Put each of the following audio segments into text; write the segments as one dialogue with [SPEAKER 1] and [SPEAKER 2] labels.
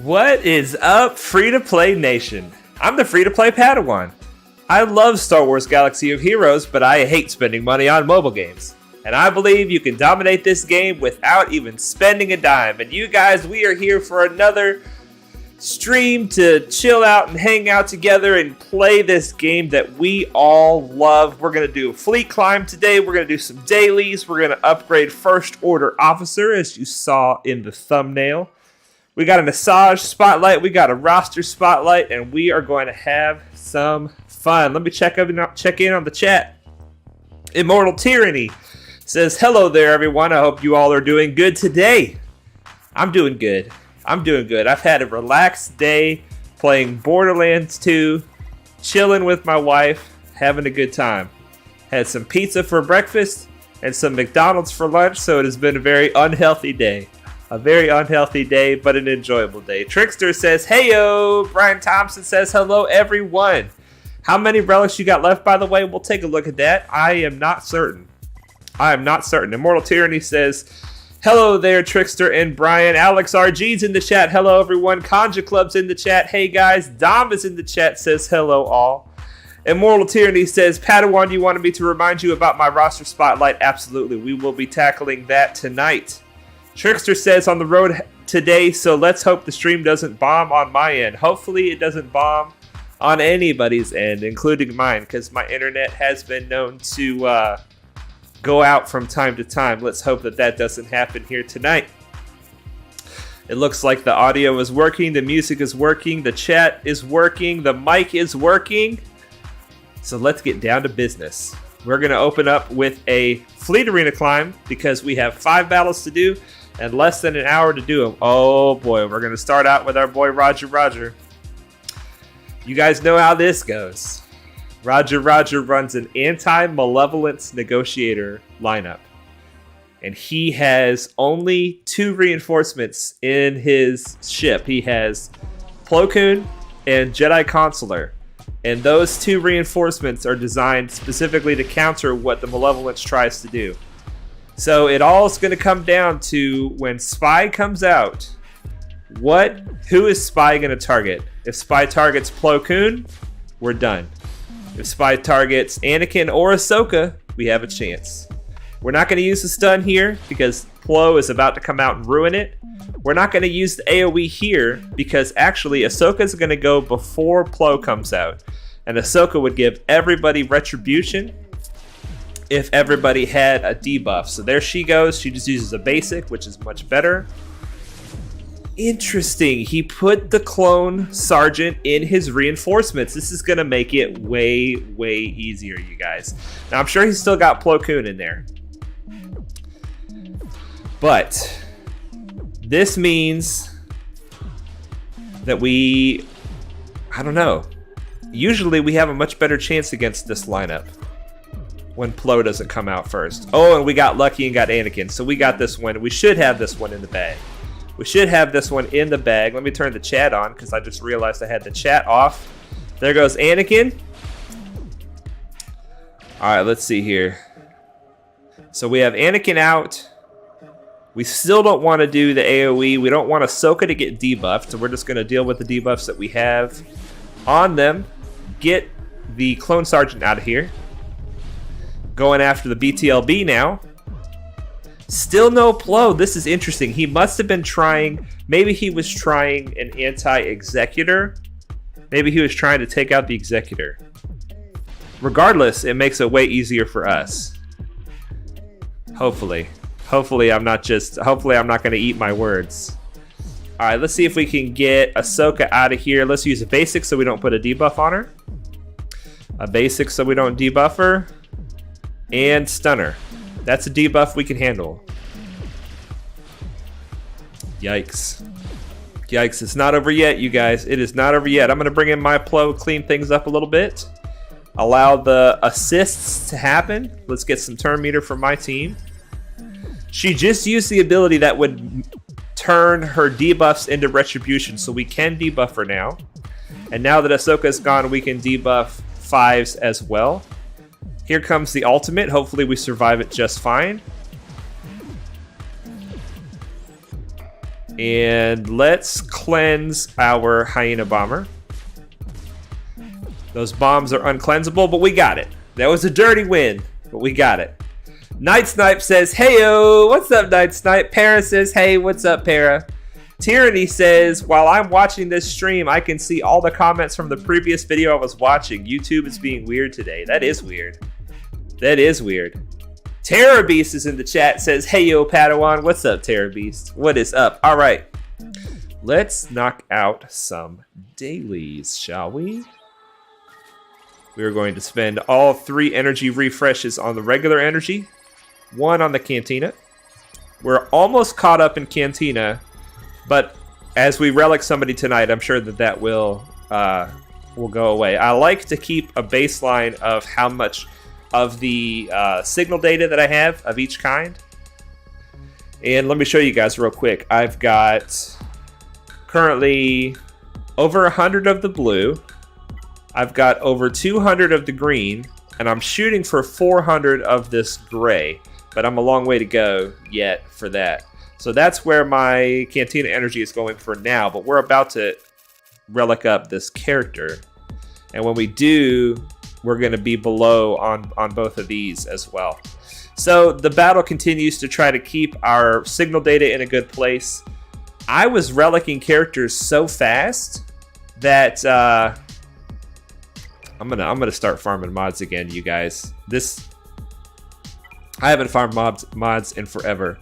[SPEAKER 1] What is up, free-to-play nation? I'm the free-to-play Padawan. I love Star Wars Galaxy of Heroes, but I hate spending money on mobile games. And I believe you can dominate this game without even spending a dime. And you guys, we are here for another stream to chill out and hang out together and play this game that we all love. We're going to do a fleet climb today. We're going to do some dailies. We're going to upgrade First Order Officer, as you saw in the thumbnail. We got an Asajj spotlight. We got a roster spotlight, and we are going to have some fun. Let me check in on the chat. Immortal Tyranny says, hello there, everyone. I hope you all are doing good today. I'm doing good. I've had a relaxed day playing Borderlands 2, chilling with my wife, having a good time. Had some pizza for breakfast and some McDonald's for lunch, so it has been a very unhealthy day. A very unhealthy day, but an enjoyable day. Trickster says, heyo. Brian Thompson says, hello, everyone. How many relics you got left, by the way? We'll take a look at that. I am not certain. Immortal Tyranny says, hello there, Trickster and Brian. Alex RG's in the chat. Hello, everyone. Conja Club's in the chat. Hey, guys. Dom is in the chat. Says, hello, all. Immortal Tyranny says, Padawan, you wanted me to remind you about my roster spotlight? Absolutely. We will be tackling that tonight. Trickster says, on the road today, so let's hope the stream doesn't bomb on my end. Hopefully it doesn't bomb on anybody's end, including mine, because my internet has been known to go out from time to time. Let's hope that doesn't happen here tonight. It looks like the audio is working, the music is working, the chat is working, the mic is working. So let's get down to business. We're going to open up with a fleet arena climb because we have 5 battles to do and less than an hour to do them. Oh boy, we're going to start out with our boy Roger. You guys know how this goes. Roger runs an anti-malevolence negotiator lineup. And he has only 2 reinforcements in his ship. He has Plo Koon and Jedi Consular. And those 2 reinforcements are designed specifically to counter what the malevolence tries to do. So it all is going to come down to when Spy comes out, who is Spy going to target? If Spy targets Plo Koon, we're done. If Spy targets Anakin or Ahsoka, we have a chance. We're not going to use the stun here because Plo is about to come out and ruin it. We're not going to use the AoE here because actually Ahsoka is going to go before Plo comes out. And Ahsoka would give everybody retribution if everybody had a debuff. So there she goes. She just uses a basic, which is much better. Interesting. He put the clone sergeant in his reinforcements. This is going to make it way, way easier, you guys. Now, I'm sure he's still got Plo Koon in there. But this means that I don't know. Usually we have a much better chance against this lineup when Plo doesn't come out first. Oh, and we got lucky and got Anakin. So we got this one. We should have this one in the bag. Let me turn the chat on because I just realized I had the chat off. There goes Anakin. All right, let's see here. So we have Anakin out. We still don't want to do the AoE. We don't want Ahsoka to get debuffed. So we're just going to deal with the debuffs that we have on them. Get the clone sergeant out of here. Going after the BTLB now. Still no Plo. This is interesting. He must have been trying. Maybe he was trying an anti-Executor. Maybe he was trying to take out the Executor. Regardless, it makes it way easier for us. Hopefully I'm not going to eat my words. All right, let's see if we can get Ahsoka out of here. Let's use a basic so we don't put a debuff on her. A basic so we don't debuff her. And stunner. That's a debuff we can handle. Yikes. It's not over yet, you guys. It is not over yet. I'm going to bring in my Plo, clean things up a little bit. Allow the assists to happen. Let's get some turn meter from my team. She just used the ability that would turn her debuffs into retribution, so we can debuff her now. And now that Ahsoka's gone, we can debuff 5s as well. Here comes the ultimate. Hopefully we survive it just fine. And let's cleanse our hyena bomber. Those bombs are uncleansable, but we got it. That was a dirty win, but we got it. Night Snipe says, heyo, what's up, Night Snipe? Para says, hey, what's up, Para? Tyranny says, while I'm watching this stream, I can see all the comments from the previous video I was watching. YouTube is being weird today. That is weird. That is weird. Terror Beast is in the chat, says, hey, yo, Padawan. What's up, Terror Beast? What is up? All right. Let's knock out some dailies, shall we? We are going to spend all 3 energy refreshes on the regular energy, 1 on the Cantina. We're almost caught up in Cantina, but as we relic somebody tonight, I'm sure that will go away. I like to keep a baseline of how much of the signal data that I have of each kind. And let me show you guys real quick. I've got currently over 100 of the blue. I've got over 200 of the green, and I'm shooting for 400 of this gray, but I'm a long way to go yet for that. So that's where my Cantina energy is going for now, but we're about to relic up this character. And when we do, we're going to be below on both of these as well. So the battle continues to try to keep our signal data in a good place. I was relicking characters so fast that I'm gonna start farming mods again, you guys. I haven't farmed mods in forever.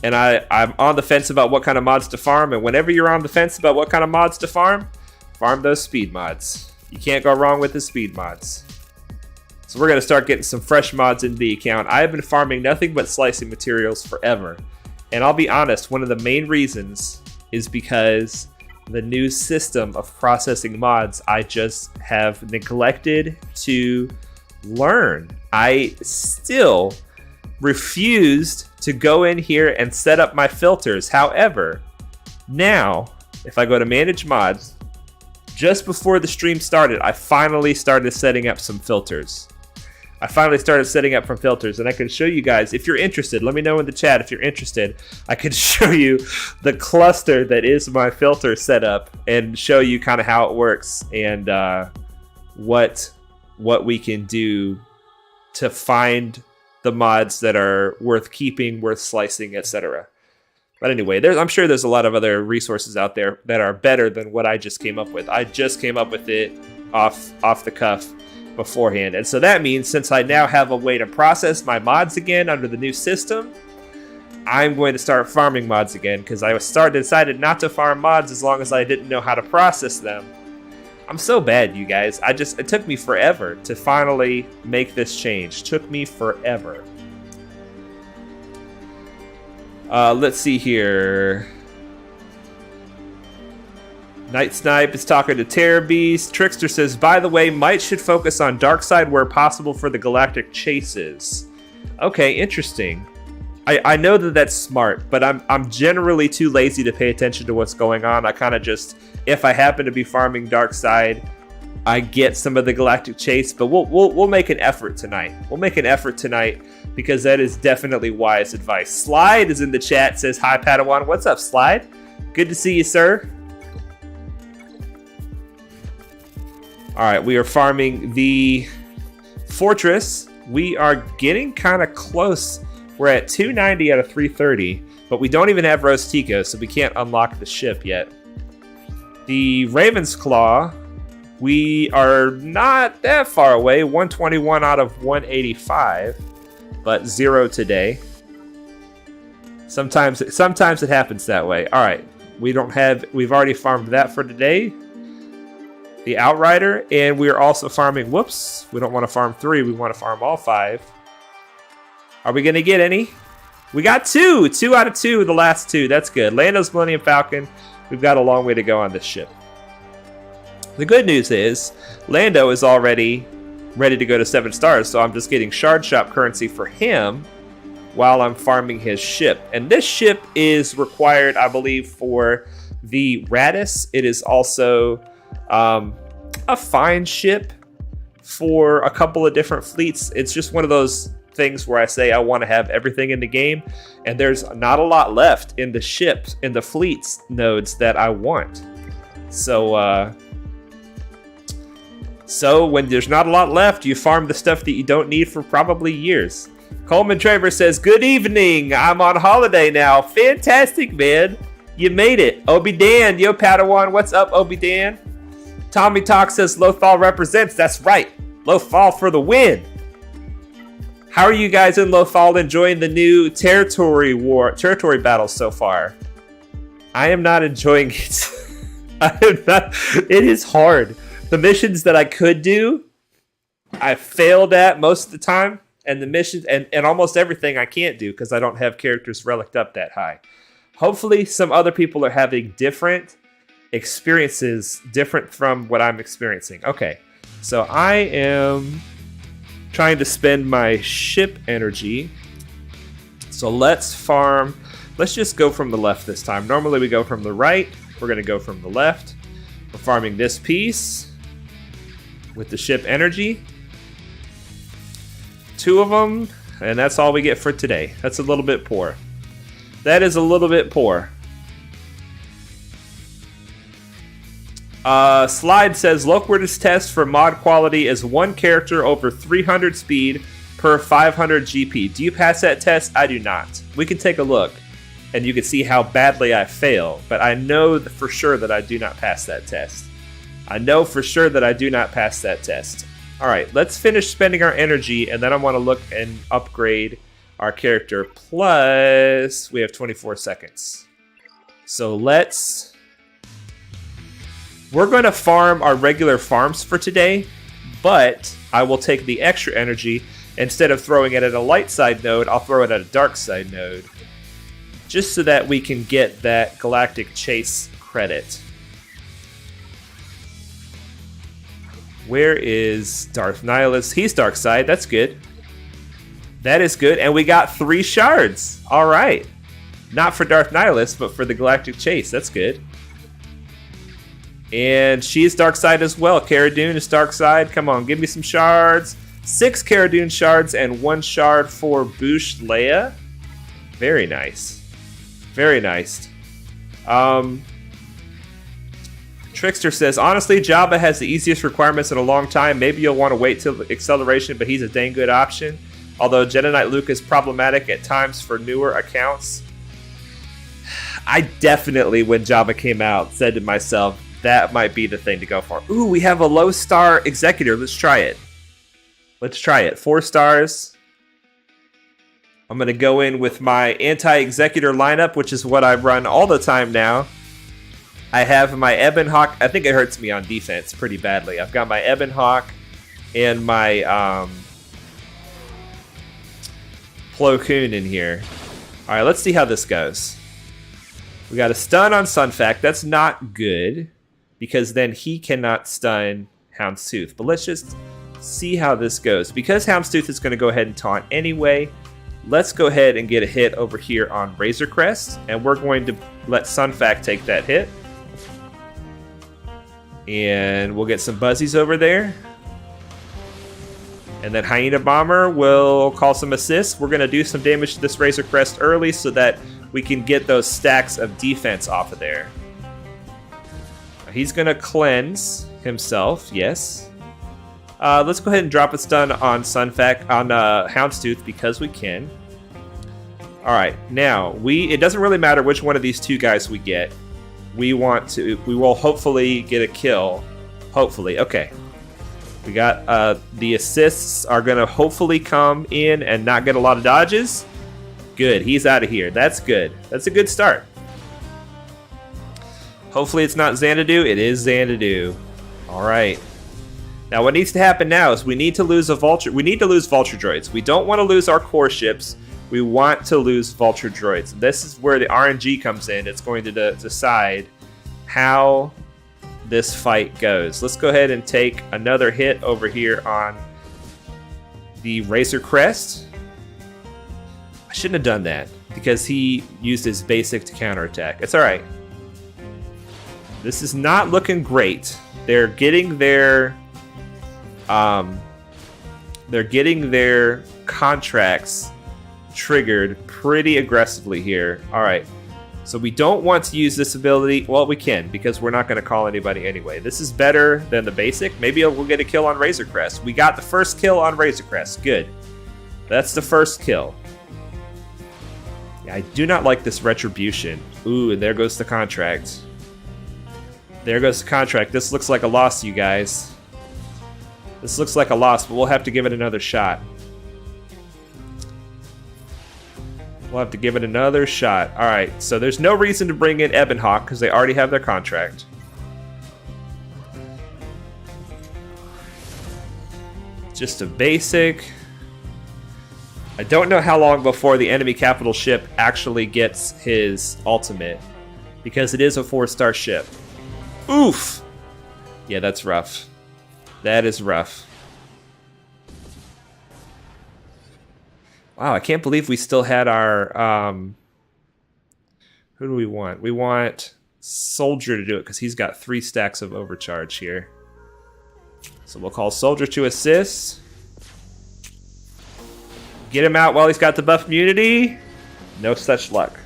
[SPEAKER 1] And I'm on the fence about what kind of mods to farm, and whenever you're on the fence about what kind of mods to farm those speed mods. You can't go wrong with the speed mods. So we're gonna start getting some fresh mods into the account. I have been farming nothing but slicing materials forever. And I'll be honest, one of the main reasons is because the new system of processing mods I just have neglected to learn. I still refused to go in here and set up my filters. However, now, if I go to manage mods, just before the stream started, I finally started setting up some filters. And I can show you guys, if you're interested, let me know in the chat if you're interested. I can show you the cluster that is my filter setup and show you kind of how it works and what we can do to find the mods that are worth keeping, worth slicing, etc. But anyway, I'm sure there's a lot of other resources out there that are better than what I just came up with. I just came up with it off the cuff beforehand. And so that means since I now have a way to process my mods again under the new system, I'm going to start farming mods again because I decided not to farm mods as long as I didn't know how to process them. I'm so bad, you guys. It took me forever to finally make this change. Took me forever. Let's see here. Night Snipe is talking to Terror Beast. Trickster says, by the way, might should focus on dark side where possible for the galactic chases. Okay, interesting. I know that's smart, but I'm generally too lazy to pay attention to what's going on. I kind of just, if I happen to be farming dark side, I get some of the galactic chase, but we'll make an effort tonight. We'll make an effort tonight because that is definitely wise advice. Slide is in the chat, says, hi, Padawan. What's up, Slide? Good to see you, sir. All right, we are farming the fortress. We are getting kind of close. We're at 290 out of 330, but we don't even have Rose Tico, so we can't unlock the ship yet. The Raven's Claw, we are not that far away. 121 out of 185, but 0 today. Sometimes it happens that way. All right, we've already farmed that for today. The Outrider, and we are also farming, whoops, we don't want to farm 3, we want to farm all 5. Are we going to get any? We got 2 out of 2 of the last 2, that's good. Lando's Millennium Falcon, we've got a long way to go on this ship. The good news is, Lando is already ready to go to 7 stars, so I'm just getting Shard Shop currency for him while I'm farming his ship. And this ship is required, I believe, for the Radis. It is also a fine ship for a couple of different fleets. It's just one of those things where I say I want to have everything in the game, and there's not a lot left in the ships, in the fleets nodes that I want. So when there's not a lot left, you farm the stuff that you don't need for probably years. Coleman Trevor says, good evening. I'm on holiday now. Fantastic, man. You made it. Obi Dan, yo Padawan. What's up, Obi Dan? Tommy Talk says, Lothal represents. That's right. Lothal for the win. How are you guys in Lothal enjoying the new territory battles so far? I am not enjoying it. It is hard. The missions that I could do, I failed at most of the time. And the missions and almost everything I can't do because I don't have characters relicked up that high. Hopefully some other people are having different experiences, different from what I'm experiencing. Okay, so I am trying to spend my ship energy. So let's farm. Let's just go from the left this time. Normally we go from the right. We're going to go from the left. We're farming this piece with the ship energy. 2 of them, and that's all we get for today. That's a little bit poor. That is a little bit poor. Slide says, Loquard's test for mod quality is 1 character over 300 speed per 500 GP. Do you pass that test? I do not. We can take a look, and you can see how badly I fail, but I know for sure that I do not pass that test. I know for sure that I do not pass that test. All right, let's finish spending our energy, and then I want to look and upgrade our character. Plus, we have 24 seconds. So we're going to farm our regular farms for today, but I will take the extra energy. Instead of throwing it at a light side node, I'll throw it at a dark side node, just so that we can get that Galactic Chase credit. Where is Darth Nihilus? He's dark side. That's good. That is good. And we got 3 shards. All right. Not for Darth Nihilus, but for the Galactic Chase. That's good. And she's dark side as well. Cara Dune is dark side. Come on, give me some shards. 6 Cara Dune shards and 1 shard for Boosh Leia. Very nice. Very nice. Trickster says, honestly, Jabba has the easiest requirements in a long time. Maybe you'll want to wait till acceleration, but he's a dang good option. Although Jedi Knight Luke is problematic at times for newer accounts. I definitely, when Jabba came out, said to myself, that might be the thing to go for. Ooh, we have a low star Executor. Let's try it. Let's try it. 4 stars. I'm going to go in with my anti-Executor lineup, which is what I run all the time now. I have my Ebon Hawk. I think it hurts me on defense pretty badly. I've got my Ebon Hawk and my Plo Koon in here. All right, let's see how this goes. We got a stun on Sunfac. That's not good because then he cannot stun Houndstooth. But let's just see how this goes. Because Houndstooth is going to go ahead and taunt anyway, let's go ahead and get a hit over here on Razor Crest. And we're going to let Sunfac take that hit. And we'll get some Buzzies over there. And then Hyena Bomber will call some assists. We're going to do some damage to this Razor Crest early so that we can get those stacks of defense off of there. He's going to cleanse himself, yes. Let's go ahead and drop a stun on Sunfac, on Houndstooth because we can. All right, now it doesn't really matter which one of these 2 guys we get. We will hopefully get a kill. Hopefully, okay. We got the assists are gonna hopefully come in and not get a lot of dodges. Good, he's out of here. That's good. That's a good start. Hopefully it's not Xanadu. It is Xanadu. All right. Now what needs to happen now is we need to lose Vulture droids. We don't want to lose our core ships. We want to lose Vulture droids. This is where the RNG comes in. It's going to decide how this fight goes. Let's go ahead and take another hit over here on the Razor Crest. I shouldn't have done that because he used his basic to counterattack. It's all right. This is not looking great. They're getting their They're getting their contracts triggered pretty aggressively here. All right. So we don't want to use this ability. Well, we can, because we're not going to call anybody anyway. This is better than the basic. Maybe we'll get a kill on Razor Crest. We got the first kill on Razor Crest. Good. That's the first kill. Yeah, I do not like this Retribution. Ooh, and there goes the contract. There goes the contract. This looks like a loss, you guys. This looks like a loss, but we'll have to give it another shot. We'll have to give it another shot. All right, so there's no reason to bring in Ebonhawk because they already have their contract. Just a basic. I don't know how long before the enemy capital ship actually gets his ultimate because it is a 4-star ship. Oof! Yeah, that's rough. That is rough. Wow, I can't believe we still had our... who do we want? We want Soldier to do it because he's got 3 stacks of overcharge here. So we'll call Soldier to assist. Get him out while he's got the buff immunity. No such luck.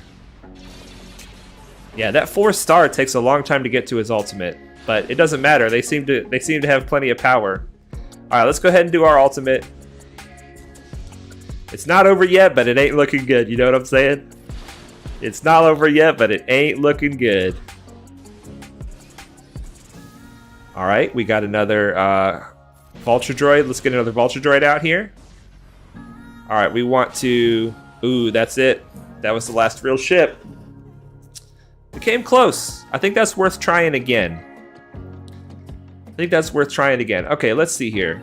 [SPEAKER 1] Yeah, that 4-star takes a long time to get to his ultimate, but it doesn't matter. They seem to have plenty of power. All right, let's go ahead and do our ultimate. It's not over yet, but it ain't looking good. You know what I'm saying? It's not over yet, but it ain't looking good. All right, we got another Vulture Droid. Let's get another Vulture Droid out here. All right, we want to... Ooh, that's it. That was the last real ship. We came close. I think that's worth trying again. Okay, let's see here.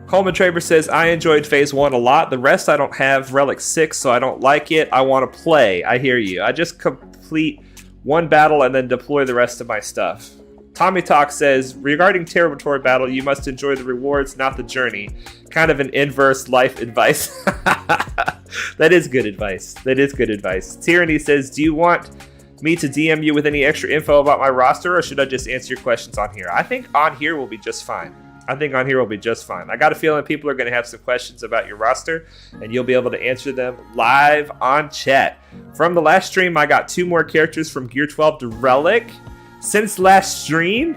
[SPEAKER 1] Coleman Traver says, I enjoyed Phase 1 a lot. The rest I don't have Relic 6, so I don't like it. I want to play. I hear you. I just complete one battle and then deploy the rest of my stuff. Tommy Talk says, regarding Territory Battle, you must enjoy the rewards, not the journey. Kind of an inverse life advice. That is good advice. Tyranny says, do you want me to DM you with any extra info about my roster, or should I just answer your questions on here? I think on here will be just fine. I got a feeling people are going to have some questions about your roster, and you'll be able to answer them live on chat. From the last stream, I got 2 more characters from Gear 12 to Relic. Since last stream,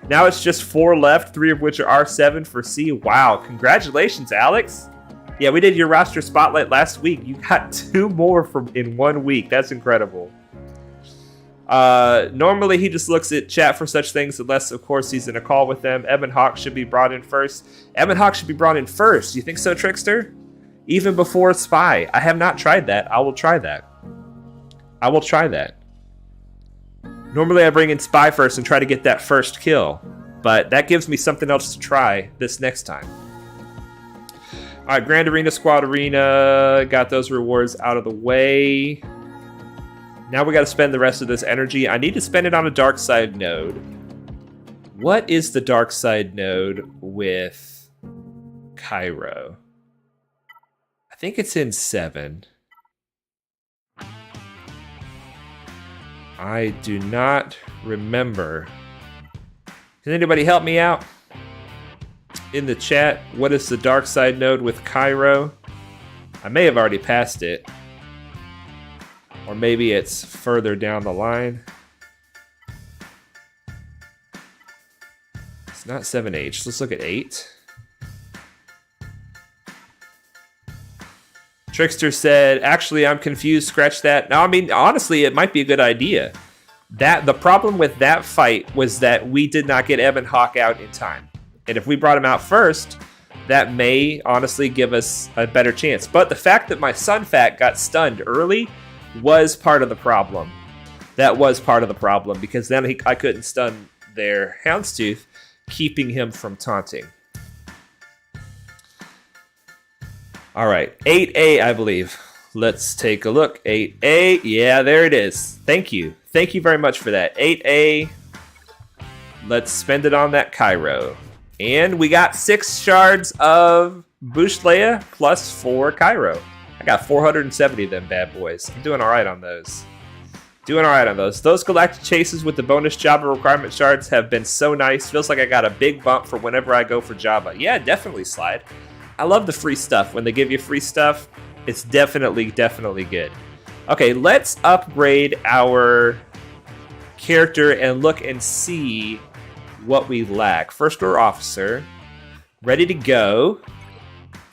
[SPEAKER 1] now it's just 4 left, 3 of which are R7 for C. Wow, congratulations, Alex. Yeah, we did your roster spotlight last week. You got 2 more in 1 week. That's incredible. Normally he just looks at chat for such things unless, of course, he's in a call with them. Ebonhawk should be brought in first. You think so, Trickster? Even before Spy. I have not tried that. I will try that. Normally I bring in Spy first and try to get that first kill, but that gives me something else to try this next time. All right, Grand Arena, Squad Arena. Got those rewards out of the way. Now we got to spend the rest of this energy. I need to spend it on a dark side node. What is the dark side node with Cairo? I think it's in 7. I do not remember. Can anybody help me out in the chat? What is the dark side node with Cairo? I may have already passed it. Or maybe it's further down the line. It's not 7H. Let's look at 8. Trickster said, actually, I'm confused. Scratch that. No, I mean, honestly, it might be a good idea. The problem with that fight was that we did not get Ebonhawk out in time. And if we brought him out first, that may honestly give us a better chance. But the fact that my Sunfat got stunned early was part of the problem. That was part of the problem, because then I couldn't stun their Houndstooth, keeping him from taunting. All right, 8A, I believe. Let's take a look. 8A, yeah, there it is. Thank you very much for that. 8A, let's spend it on that Cairo. And we got 6 shards of Bushleia plus 4 Cairo. I got 470 of them bad boys. I'm doing all right on those. Doing all right on those. Those galactic chases with the bonus Java requirement shards have been so nice. Feels like I got a big bump for whenever I go for Java. Yeah, definitely, Slide. I love the free stuff. When they give you free stuff, it's definitely good. Okay, let's upgrade our character and look and see what we lack. First order officer, ready to go.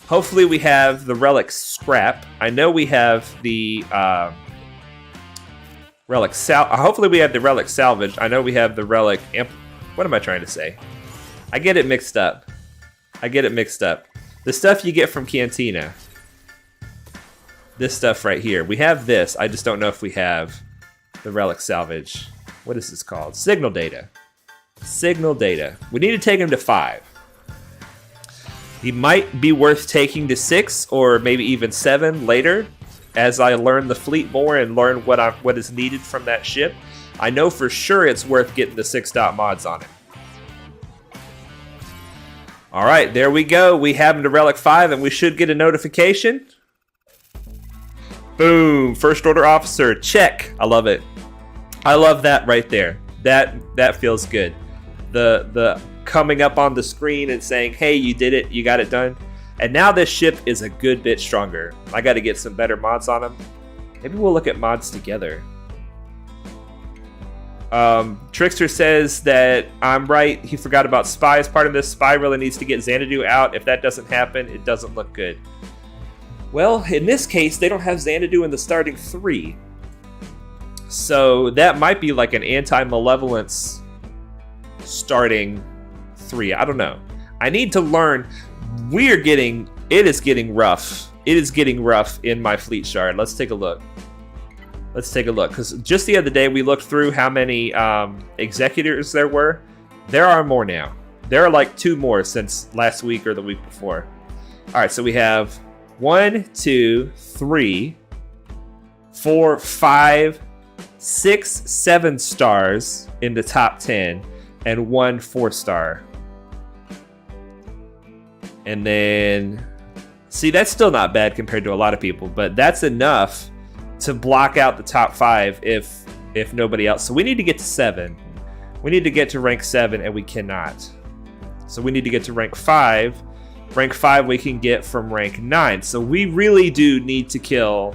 [SPEAKER 1] Hopefully we have the relic scrap. I know we have the relic hopefully we have the relic salvage. I know we have the relic what am I trying to say? I get it mixed up. The stuff you get from Cantina. This stuff right here. We have this. I just don't know if we have the relic salvage. What is this called? Signal data. We need to take him to 5. He might be worth taking to 6 or maybe even 7 later as I learn the fleet more and learn what is needed from that ship. I know for sure it's worth getting the 6 dot mods on it. All right, there we go. We have him to Relic 5 and we should get a notification. Boom, first order officer, check. I love it. I love that right there. That feels good. The coming up on the screen and saying, hey, you did it, you got it done. And now this ship is a good bit stronger. I got to get some better mods on him. Maybe we'll look at mods together. Trickster says that I'm right. He forgot about Spy as part of this. Spy really needs to get Xanadu out. If that doesn't happen, it doesn't look good. Well, in this case, they don't have Xanadu in the starting 3. So that might be like an anti-malevolence starting 3. I don't know. I need to learn. It is getting rough. It is getting rough in my fleet shard. Let's take a look. Because just the other day, we looked through how many executors there were. There are more now. There are like 2 more since last week or the week before. All right, so we have 1, 2, 3, 4, 5, 6, 7 stars in the top 10, and 1 4-star. And then, see, that's still not bad compared to a lot of people, but that's enough to block out the top 5 if nobody else. So we need to get to 7. We need to get to rank 7, and we cannot. So we need to get to rank 5. Rank 5 we can get from rank 9. So we really do need to kill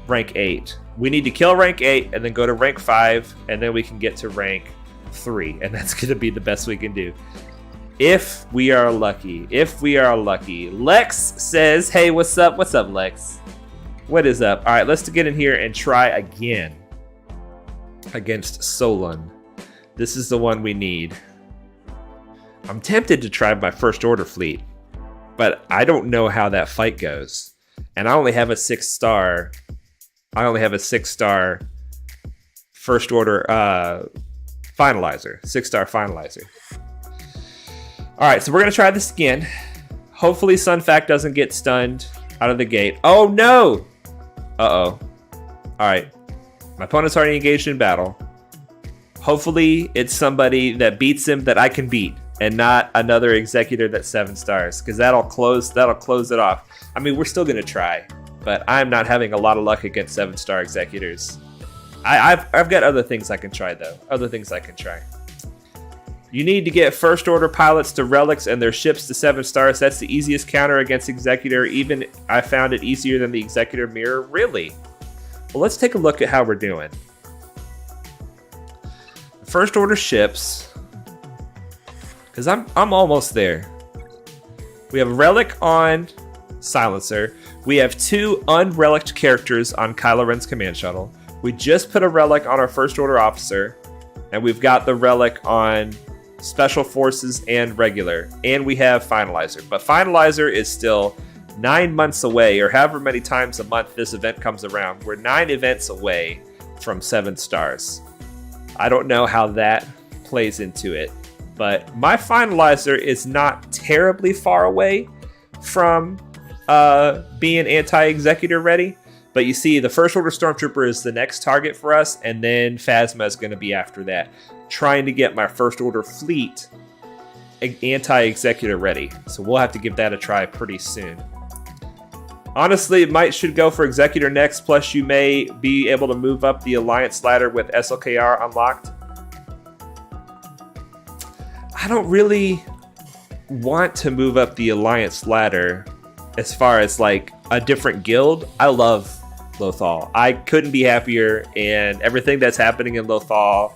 [SPEAKER 1] rank 8. We need to kill rank 8 and then go to rank 5, and then we can get to rank 3. And that's going to be the best we can do. If we are lucky. Lex says, hey, what's up? What's up, Lex? What is up? All right, let's get in here and try again against Solon. This is the one we need. I'm tempted to try my first order fleet, but I don't know how that fight goes. And I only have a 6-star. I only have a 6-star first order finalizer. 6-star finalizer. All right, so we're going to try this again. Hopefully Sunfac doesn't get stunned out of the gate. Oh, no! Uh-oh. All right. My opponent's already engaged in battle. Hopefully it's somebody that beats him that I can beat and not another Executor that's 7 stars, because that'll close it off. I mean, we're still going to try, but I'm not having a lot of luck against 7-star Executors. I've got other things I can try, though. You need to get first order pilots to relics and their ships to 7 stars. That's the easiest counter against Executor. Even I found it easier than the Executor mirror. Really? Well, let's take a look at how we're doing. First order ships, because I'm almost there. We have a relic on Silencer. We have 2 unreliced characters on Kylo Ren's command shuttle. We just put a relic on our first order officer, and we've got the relic on Special Forces and regular, and we have Finalizer. But Finalizer is still 9 months away, or however many times a month this event comes around. We're 9 events away from 7 stars. I don't know how that plays into it, but my Finalizer is not terribly far away from being anti-Executor ready. But you see, the First Order Stormtrooper is the next target for us, and then Phasma is going to be after that, trying to get my First Order fleet anti-Executor ready. So we'll have to give that a try pretty soon. Honestly, it might should go for Executor next, plus you may be able to move up the Alliance ladder with SLKR unlocked. I don't really want to move up the Alliance ladder as far as like a different guild. I love Lothal. I couldn't be happier, and everything that's happening in Lothal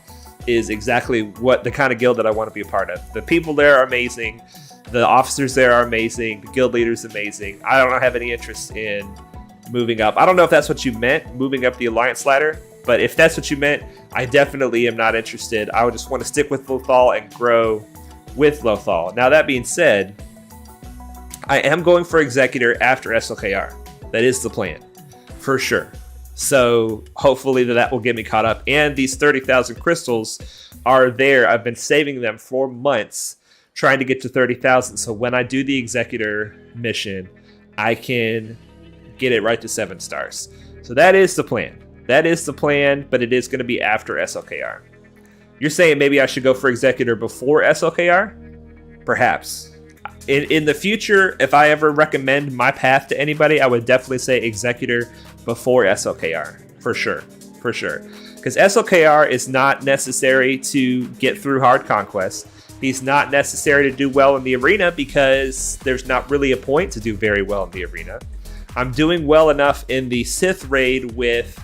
[SPEAKER 1] is exactly what the kind of guild that I want to be a part of. The people there are amazing. The officers there are amazing. The guild leader's amazing. I don't have any interest in moving up. I don't know if that's what you meant, moving up the Alliance ladder, but if that's what you meant, I definitely am not interested. I would just want to stick with Lothal and grow with Lothal. Now, that being said, I am going for Executor after SLKR. That is the plan, for sure. So hopefully that will get me caught up. And these 30,000 crystals are there. I've been saving them for months, trying to get to 30,000. So when I do the Executor mission, I can get it right to 7 stars. So that is the plan. That is the plan, but it is going to be after SLKR. You're saying maybe I should go for Executor before SLKR? Perhaps. In the future, if I ever recommend my path to anybody, I would definitely say Executor before SLKR. For sure. For sure. Because SLKR is not necessary to get through hard conquest. He's not necessary to do well in the arena because there's not really a point to do very well in the arena. I'm doing well enough in the Sith raid with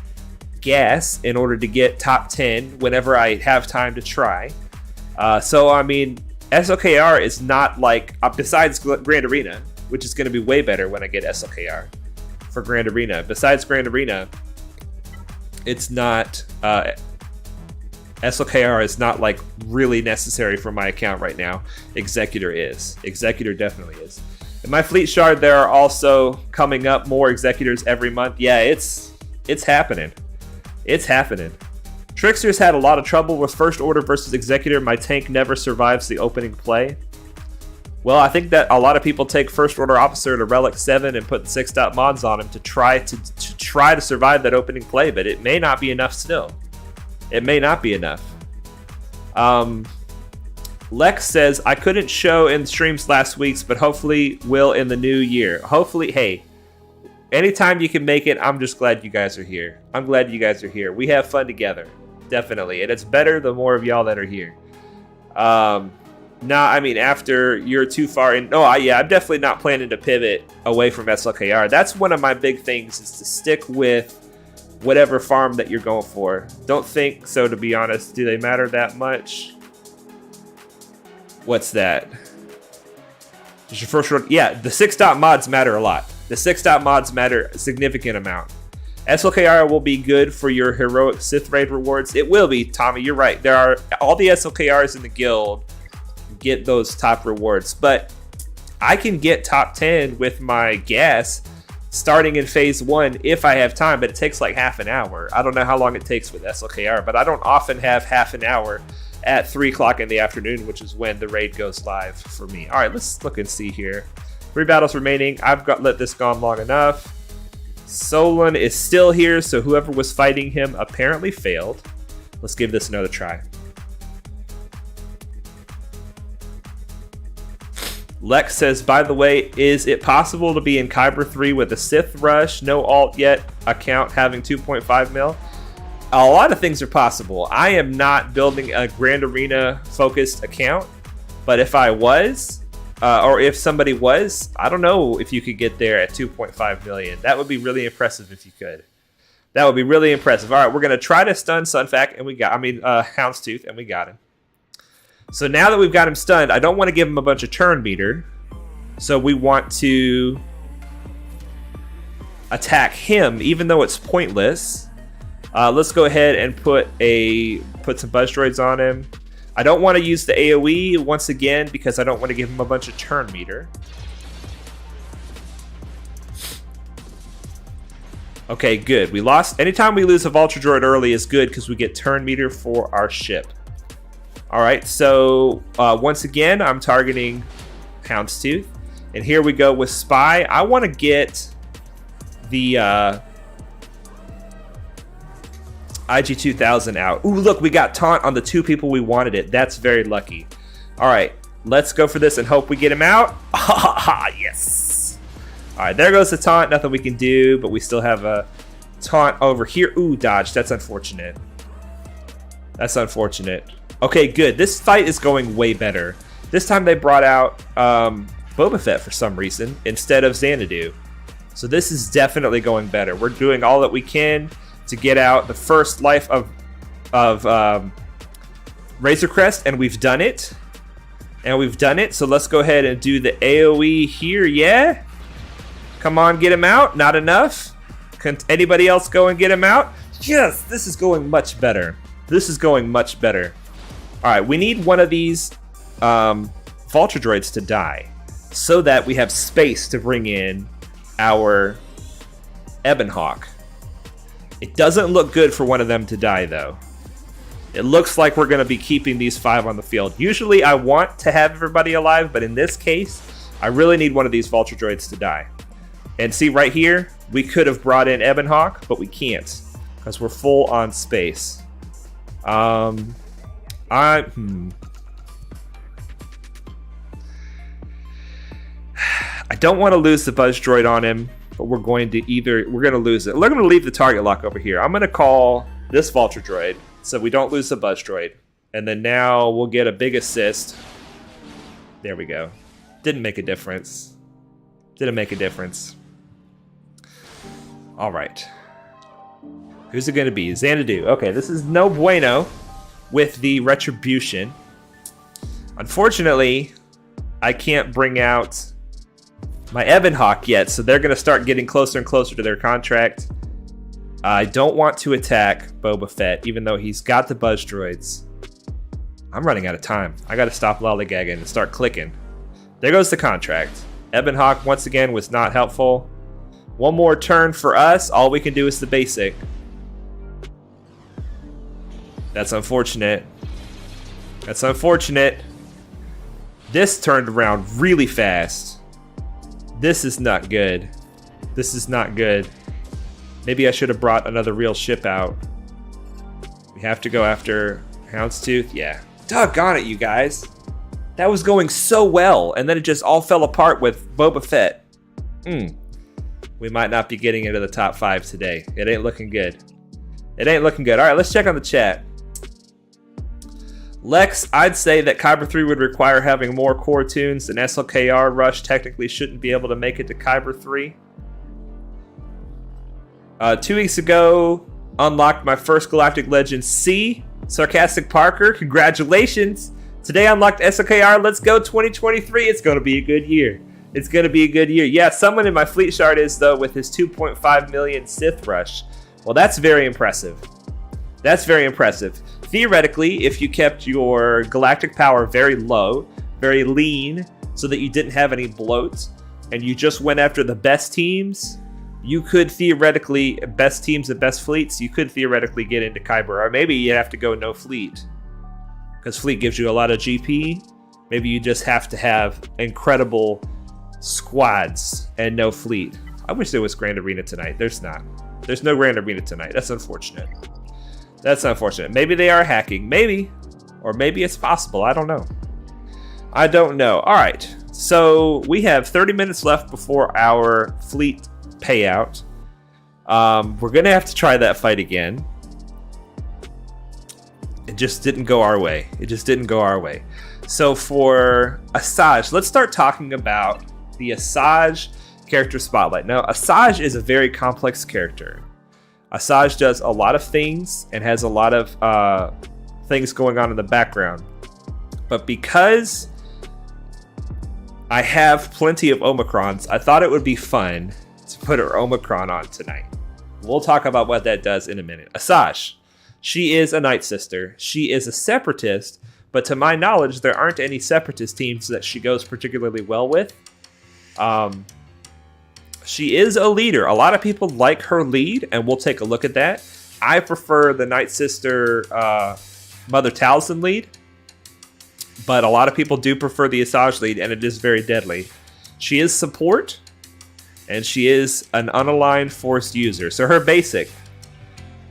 [SPEAKER 1] gas in order to get top 10 whenever I have time to try. So, I mean, SLKR is not like, besides Grand Arena, which is going to be way better when I get SLKR for Grand Arena. Besides Grand Arena, it's not... SLKR is not like really necessary for my account right now. Executor is. Executor definitely is. In my fleet shard, there are also coming up more Executors every month. Yeah, it's happening. It's happening. Trickster's had a lot of trouble with First Order versus Executor. My tank never survives the opening play. Well, I think that a lot of people take First Order Officer to Relic 7 and put 6-dot mods on him to try to survive that opening play, but it may not be enough still. It may not be enough. Lex says, I couldn't show in streams last week's, but hopefully will in the new year. Hopefully, hey, anytime you can make it, I'm just glad you guys are here. I'm glad you guys are here. We have fun together, definitely. And it's better the more of y'all that are here. I mean, after you're too far in... yeah, I'm definitely not planning to pivot away from SLKR. That's one of my big things, is to stick with whatever farm that you're going for. Don't think so, to be honest. Do they matter that much? What's that? Just your first order. Yeah, the 6-dot mods matter a lot. The 6-dot mods matter a significant amount. SLKR will be good for your heroic Sith raid rewards. It will be, Tommy. You're right. There are all the SLKRs in the guild get those top rewards, but I can get top 10 with my gas starting in phase 1 if I have time, but it takes like half an hour. I don't know how long it takes with SLKR, but I don't often have half an hour at 3 o'clock in the afternoon, which is when the raid goes live for me. All right, let's look and see here. 3 battles remaining. I've let this go on long enough. Solon is still here, so whoever was fighting him apparently failed. Let's give this another try. Lex says, by the way, is it possible to be in Kyber 3 with a Sith Rush, no alt yet, account having 2.5 mil? A lot of things are possible. I am not building a Grand Arena focused account, but if I was, or if somebody was, I don't know if you could get there at 2.5 million. That would be really impressive if you could. That would be really impressive. All right, we're going to try to stun Sunfac, and Houndstooth, and we got him. So now that we've got him stunned, I don't want to give him a bunch of turn meter. So we want to attack him, even though it's pointless. Let's go ahead and put some buzz droids on him. I don't want to use the AoE once again because I don't want to give him a bunch of turn meter. Okay, good. We lost. Anytime we lose a Vulture droid early is good because we get turn meter for our ship. All right, so once again, I'm targeting Houndstooth. And here we go with Spy. I want to get the IG-2000 out. Ooh, look, we got Taunt on the 2 people we wanted it. That's very lucky. All right, let's go for this and hope we get him out. Yes. Alright, there goes the taunt. Nothing we can do, but we still have a taunt over here. Ooh, dodge. That's unfortunate. That's unfortunate. Okay, good. This fight is going way better. This time they brought out Boba Fett for some reason instead of Xanadu. So this is definitely going better. We're doing all that we can to get out the first life of Razor Crest, and we've done it. So let's go ahead and do the AoE here. Yeah? Come on, get him out. Not enough. Can anybody else go and get him out? Yes, this is going much better. This is going much better. All right, we need one of these Vulture Droids to die so that we have space to bring in our Ebon Hawk. It doesn't look good for one of them to die, though. It looks like we're going to be keeping these 5 on the field. Usually I want to have everybody alive, but in this case, I really need one of these Vulture Droids to die. And see right here, we could have brought in Ebon Hawk, but we can't because we're full on space. I don't want to lose the Buzz Droid on him, but we're going to lose it. We're going to leave the target lock over here. I'm going to call this Vulture Droid so we don't lose the Buzz Droid. And then now we'll get a big assist. There we go. Didn't make a difference. Didn't make a difference. All right. Who's it going to be? Xanadu. Okay, this is no bueno with the Retribution. Unfortunately, I can't bring out my Ebon Hawk yet, so they're going to start getting closer and closer to their contract. I don't want to attack Boba Fett, even though he's got the Buzz Droids. I'm running out of time. I got to stop lollygagging and start clicking. There goes the contract. Ebon Hawk, once again, was not helpful. One more turn for us. All we can do is the basic. That's unfortunate. That's unfortunate. This turned around really fast. This is not good. This is not good. Maybe I should have brought another real ship out. We have to go after Houndstooth. Yeah. Doggone it, you guys. That was going so well, and then it just all fell apart with Boba Fett. We might not be getting into the top 5 today. It ain't looking good. It ain't looking good. All right, let's check on the chat. Lex, I'd say that Kyber 3 would require having more core tunes, and SLKR Rush technically shouldn't be able to make it to Kyber 3. 2 weeks ago, unlocked my first Galactic Legend C. Sarcastic Parker, congratulations. Today unlocked SLKR. Let's go 2023. It's going to be a good year. It's going to be a good year. Yeah, someone in my fleet shard is, though, with his 2.5 million Sith Rush. Well, that's very impressive. That's very impressive. Theoretically, if you kept your galactic power very low, very lean, so that you didn't have any bloat, and you just went after the best teams, you could theoretically, best teams and best fleets, you could theoretically get into Kyber. Or maybe you have to go no fleet, because fleet gives you a lot of GP. Maybe you just have to have incredible squads and no fleet. I wish there was Grand Arena tonight. There's not. There's no Grand Arena tonight. That's unfortunate. That's unfortunate. Maybe they are hacking. Maybe. Or maybe it's possible. I don't know. I don't know. All right. So we have 30 minutes left before our fleet payout. We're going to have to try that fight again. It just didn't go our way. It just didn't go our way. So for Asajj, let's start talking about the Asajj character spotlight. Now, Asajj is a very complex character. Asajj does a lot of things and has a lot of things going on in the background. But because I have plenty of Omicrons, I thought it would be fun to put her Omicron on tonight. We'll talk about what that does in a minute. Asajj, she is a Night Sister. She is a Separatist, but to my knowledge, there aren't any Separatist teams that she goes particularly well with. She is a leader. A lot of people like her lead, and we'll take a look at that. I prefer the Night Sister Mother Talzin lead, but a lot of people do prefer the Asajj lead, and it is very deadly. She is support, and she is an unaligned force user. So her basic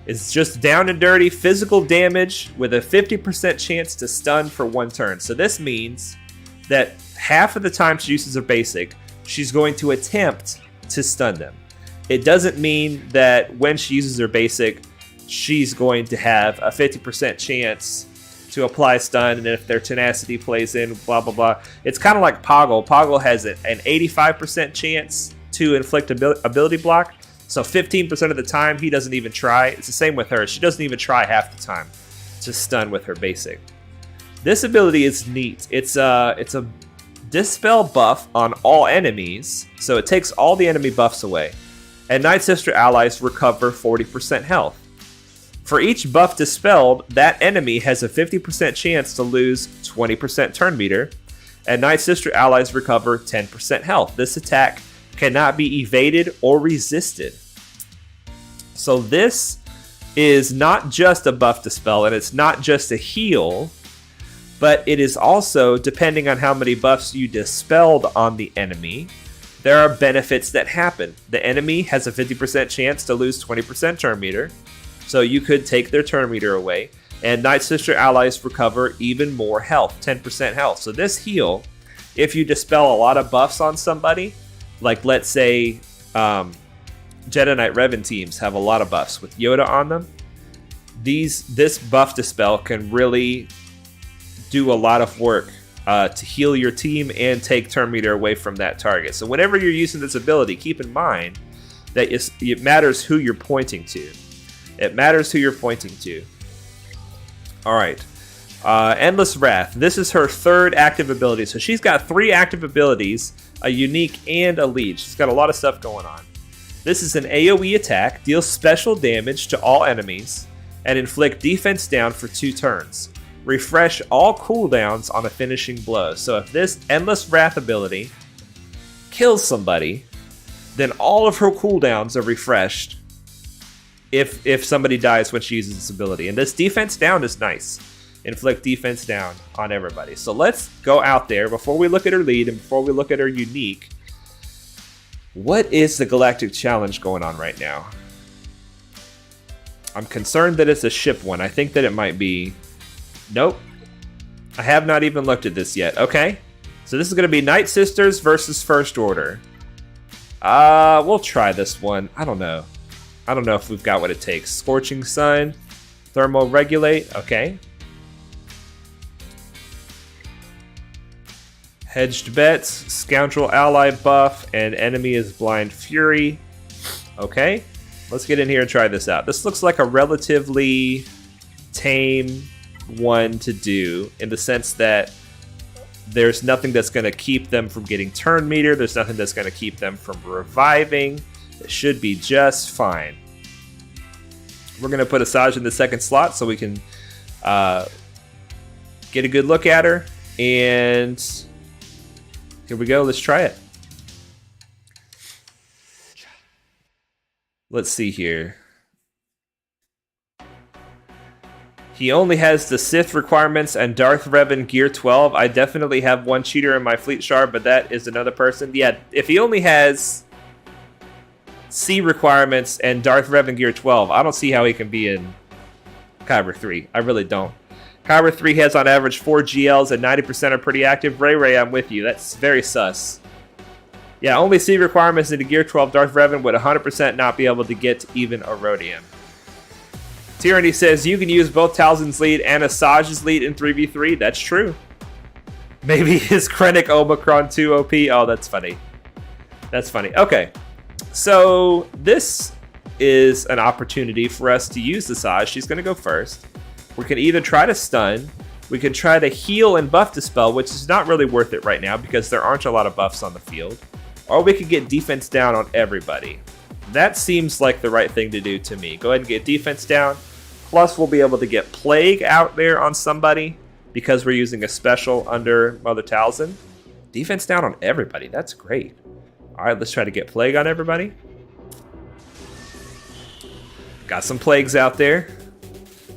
[SPEAKER 1] is just down and dirty physical damage with a 50% chance to stun for 1 turn. So this means that half of the time she uses her basic, she's going to attempt to stun them. It doesn't mean that when she uses her basic, she's going to have a 50% chance to apply stun, and if their tenacity plays in, blah, blah, blah. It's kind of like Poggle. Poggle has an 85% chance to inflict ability block, so 15% of the time he doesn't even try. It's the same with her. She doesn't even try half the time to stun with her basic. This ability is neat. It's a dispel buff on all enemies, so it takes all the enemy buffs away. And Night Sister allies recover 40% health. For each buff dispelled, that enemy has a 50% chance to lose 20% turn meter, and Night Sister allies recover 10% health. This attack cannot be evaded or resisted. So this is not just a buff dispel, and it's not just a heal, but it is also, depending on how many buffs you dispelled on the enemy, there are benefits that happen. The enemy has a 50% chance to lose 20% turn meter, so you could take their turn meter away, and Night Sister allies recover even more health, 10% health. So this heal, if you dispel a lot of buffs on somebody, like let's say Jedi Knight Revan teams have a lot of buffs with Yoda on them, this buff dispel can really do a lot of work to heal your team and take turn meter away from that target. So whenever you're using this ability, keep in mind that it matters who you're pointing to. It matters who you're pointing to. All right. Endless Wrath. This is her third active ability. So she's got 3 active abilities, a unique and a lead. She's got a lot of stuff going on. This is an AoE attack, deals special damage to all enemies, and inflict defense down for 2 turns. Refresh all cooldowns on a finishing blow. So if this Endless Wrath ability kills somebody, then all of her cooldowns are refreshed if somebody dies when she uses this ability. And this defense down is nice. Inflict defense down on everybody. So let's go out there before we look at her lead and before we look at her unique. What is the Galactic Challenge going on right now? I'm concerned that it's a ship one. I think that it might be... Nope. I have not even looked at this yet. Okay. So this is going to be Night Sisters versus First Order. We'll try this one. I don't know. I don't know if we've got what it takes. Scorching Sun. Thermoregulate. Okay. Hedged Bets. Scoundrel Ally buff. And enemy is Blind Fury. Okay. Let's get in here and try this out. This looks like a relatively tame one to do, in the sense that there's nothing that's going to keep them from getting turn meter. There's nothing that's going to keep them from reviving. It should be just fine. We're going to put Asajj in the second slot so we can get a good look at her. And here we go. Let's try it. Let's see here. He only has the Sith requirements and Darth Revan Gear 12. I definitely have one cheater in my fleet shard, but that is another person. Yeah, if he only has C requirements and Darth Revan Gear 12, I don't see how he can be in Kyber 3. I really don't. Kyber 3 has on average 4 GLs and 90% are pretty active. Ray, I'm with you. That's very sus. Yeah, only C requirements into Gear 12. Darth Revan would 100% not be able to get even a Rhodium. Tyranny says you can use both Talzin's lead and Asajj's lead in 3v3. That's true. Maybe his Krennic Omicron 2 OP. Oh, that's funny. That's funny. Okay. So this is an opportunity for us to use Asajj. She's going to go first. We can either try to stun. We can try to heal and buff dispel, which is not really worth it right now because there aren't a lot of buffs on the field. Or we could get defense down on everybody. That seems like the right thing to do to me. Go ahead and get defense down. Plus, we'll be able to get Plague out there on somebody because we're using a special under Mother Talzin. Defense down on everybody. That's great. All right, let's try to get Plague on everybody. Got some Plagues out there.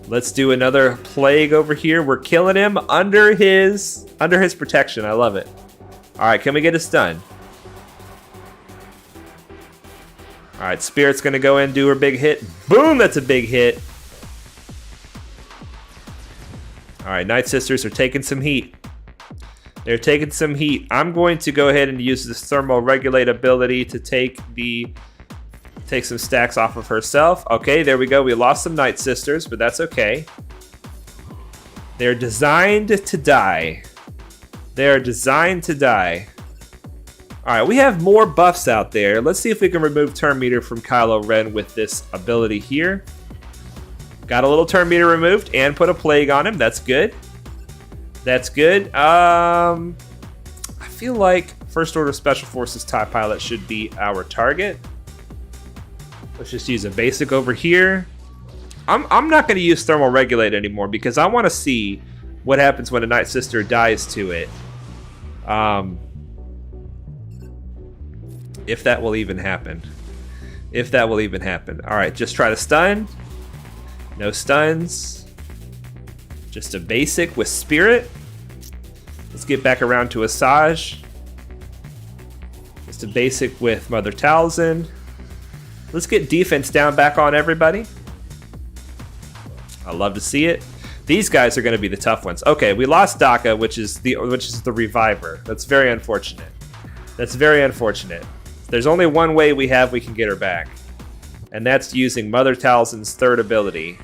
[SPEAKER 1] Let's do another Plague over here. We're killing him under his protection. I love it. All right, can we get a stun? All right, Spirit's going to go in, do her big hit. Boom, that's a big hit. All right, Night Sisters are taking some heat. They're taking some heat. I'm going to go ahead and use this thermal regulate ability to take some stacks off of herself. Okay, there we go. We lost some Night Sisters, but that's okay. They're designed to die. They're designed to die. Alright, we have more buffs out there. Let's see if we can remove turn meter from Kylo Ren with this ability here. Got a little turn meter removed and put a plague on him. That's good. That's good. I feel like First Order Special Forces TIE Pilot should be our target. Let's just use a basic over here. I'm not going to use Thermal Regulate anymore because I want to see what happens when a Night Sister dies to it. If that will even happen. If that will even happen. Alright, just try to stun. No stuns. Just a basic with Spirit. Let's get back around to Asajj. Just a basic with Mother Talzin. Let's get defense down back on everybody. I love to see it. These guys are going to be the tough ones. Okay, we lost Daka, which is the reviver. That's very unfortunate. That's very unfortunate. There's only one way we can get her back, and that's using Mother Talzin's third ability.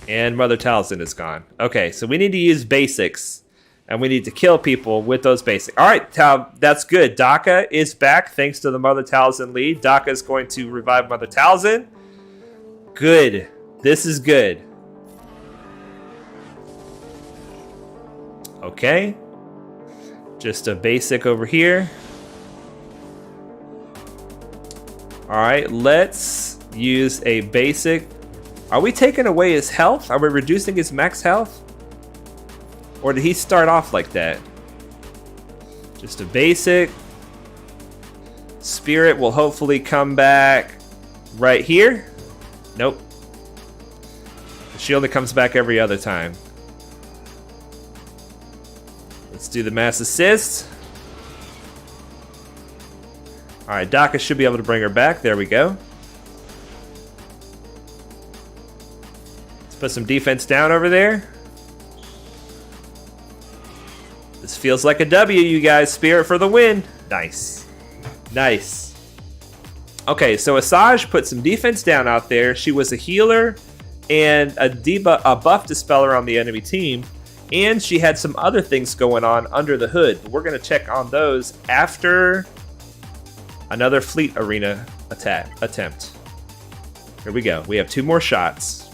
[SPEAKER 1] And Mother Talzin is gone. Okay, so we need to use basics, and we need to kill people with those basics. All right, that's good. Daka is back thanks to the Mother Talzin lead. Daka is going to revive Mother Talzin. Good. This is good. Okay. Just a basic over here. Alright, let's use a basic. Are we taking away his health? Are we reducing his max health? Or did he start off like that? Just a basic. Spirit will hopefully come back right here. Nope. She only comes back every other time. Let's do the mass assist. Alright, Daka should be able to bring her back. There we go. Let's put some defense down over there. This feels like a W, you guys. Spirit for the win. Nice. Nice. Okay, so Asajj put some defense down out there. She was a healer and a buff dispeller on the enemy team. And she had some other things going on under the hood. But we're going to check on those after another fleet arena attempt. Here we go. We have 2 more shots.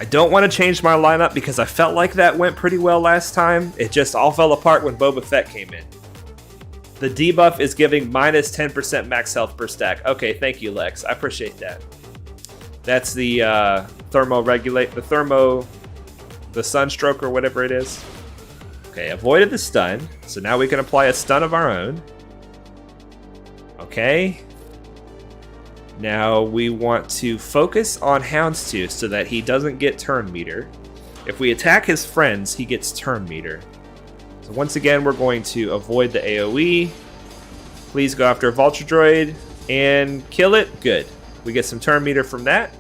[SPEAKER 1] I don't want to change my lineup because I felt like that went pretty well last time. It just all fell apart when Boba Fett came in. The debuff is giving minus 10% max health per stack. Okay, thank you, Lex. I appreciate that. That's the the sunstroke or whatever it is. Okay, avoided the stun. So now we can apply a stun of our own. Okay. Now we want to focus on Houndstooth so that he doesn't get turn meter. If we attack his friends, he gets turn meter. So once again, we're going to avoid the AoE. Please go after a Vulture Droid and kill it. Good. We get some turn meter from that.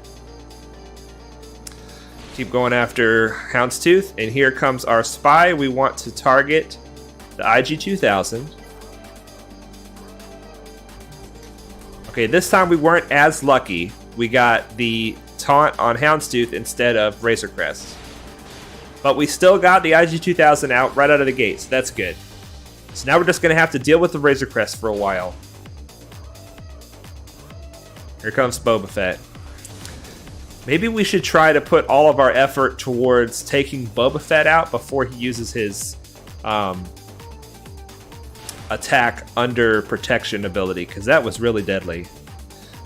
[SPEAKER 1] Keep going after Houndstooth. And here comes our spy. We want to target the IG-2000. Okay, this time we weren't as lucky. We got the taunt on Houndstooth instead of Razor Crest. But we still got the IG-2000 out right out of the gate, so that's good. So now we're just going to have to deal with the Razor Crest for a while. Here comes Boba Fett. Maybe we should try to put all of our effort towards taking Boba Fett out before he uses his attack under protection ability, because that was really deadly.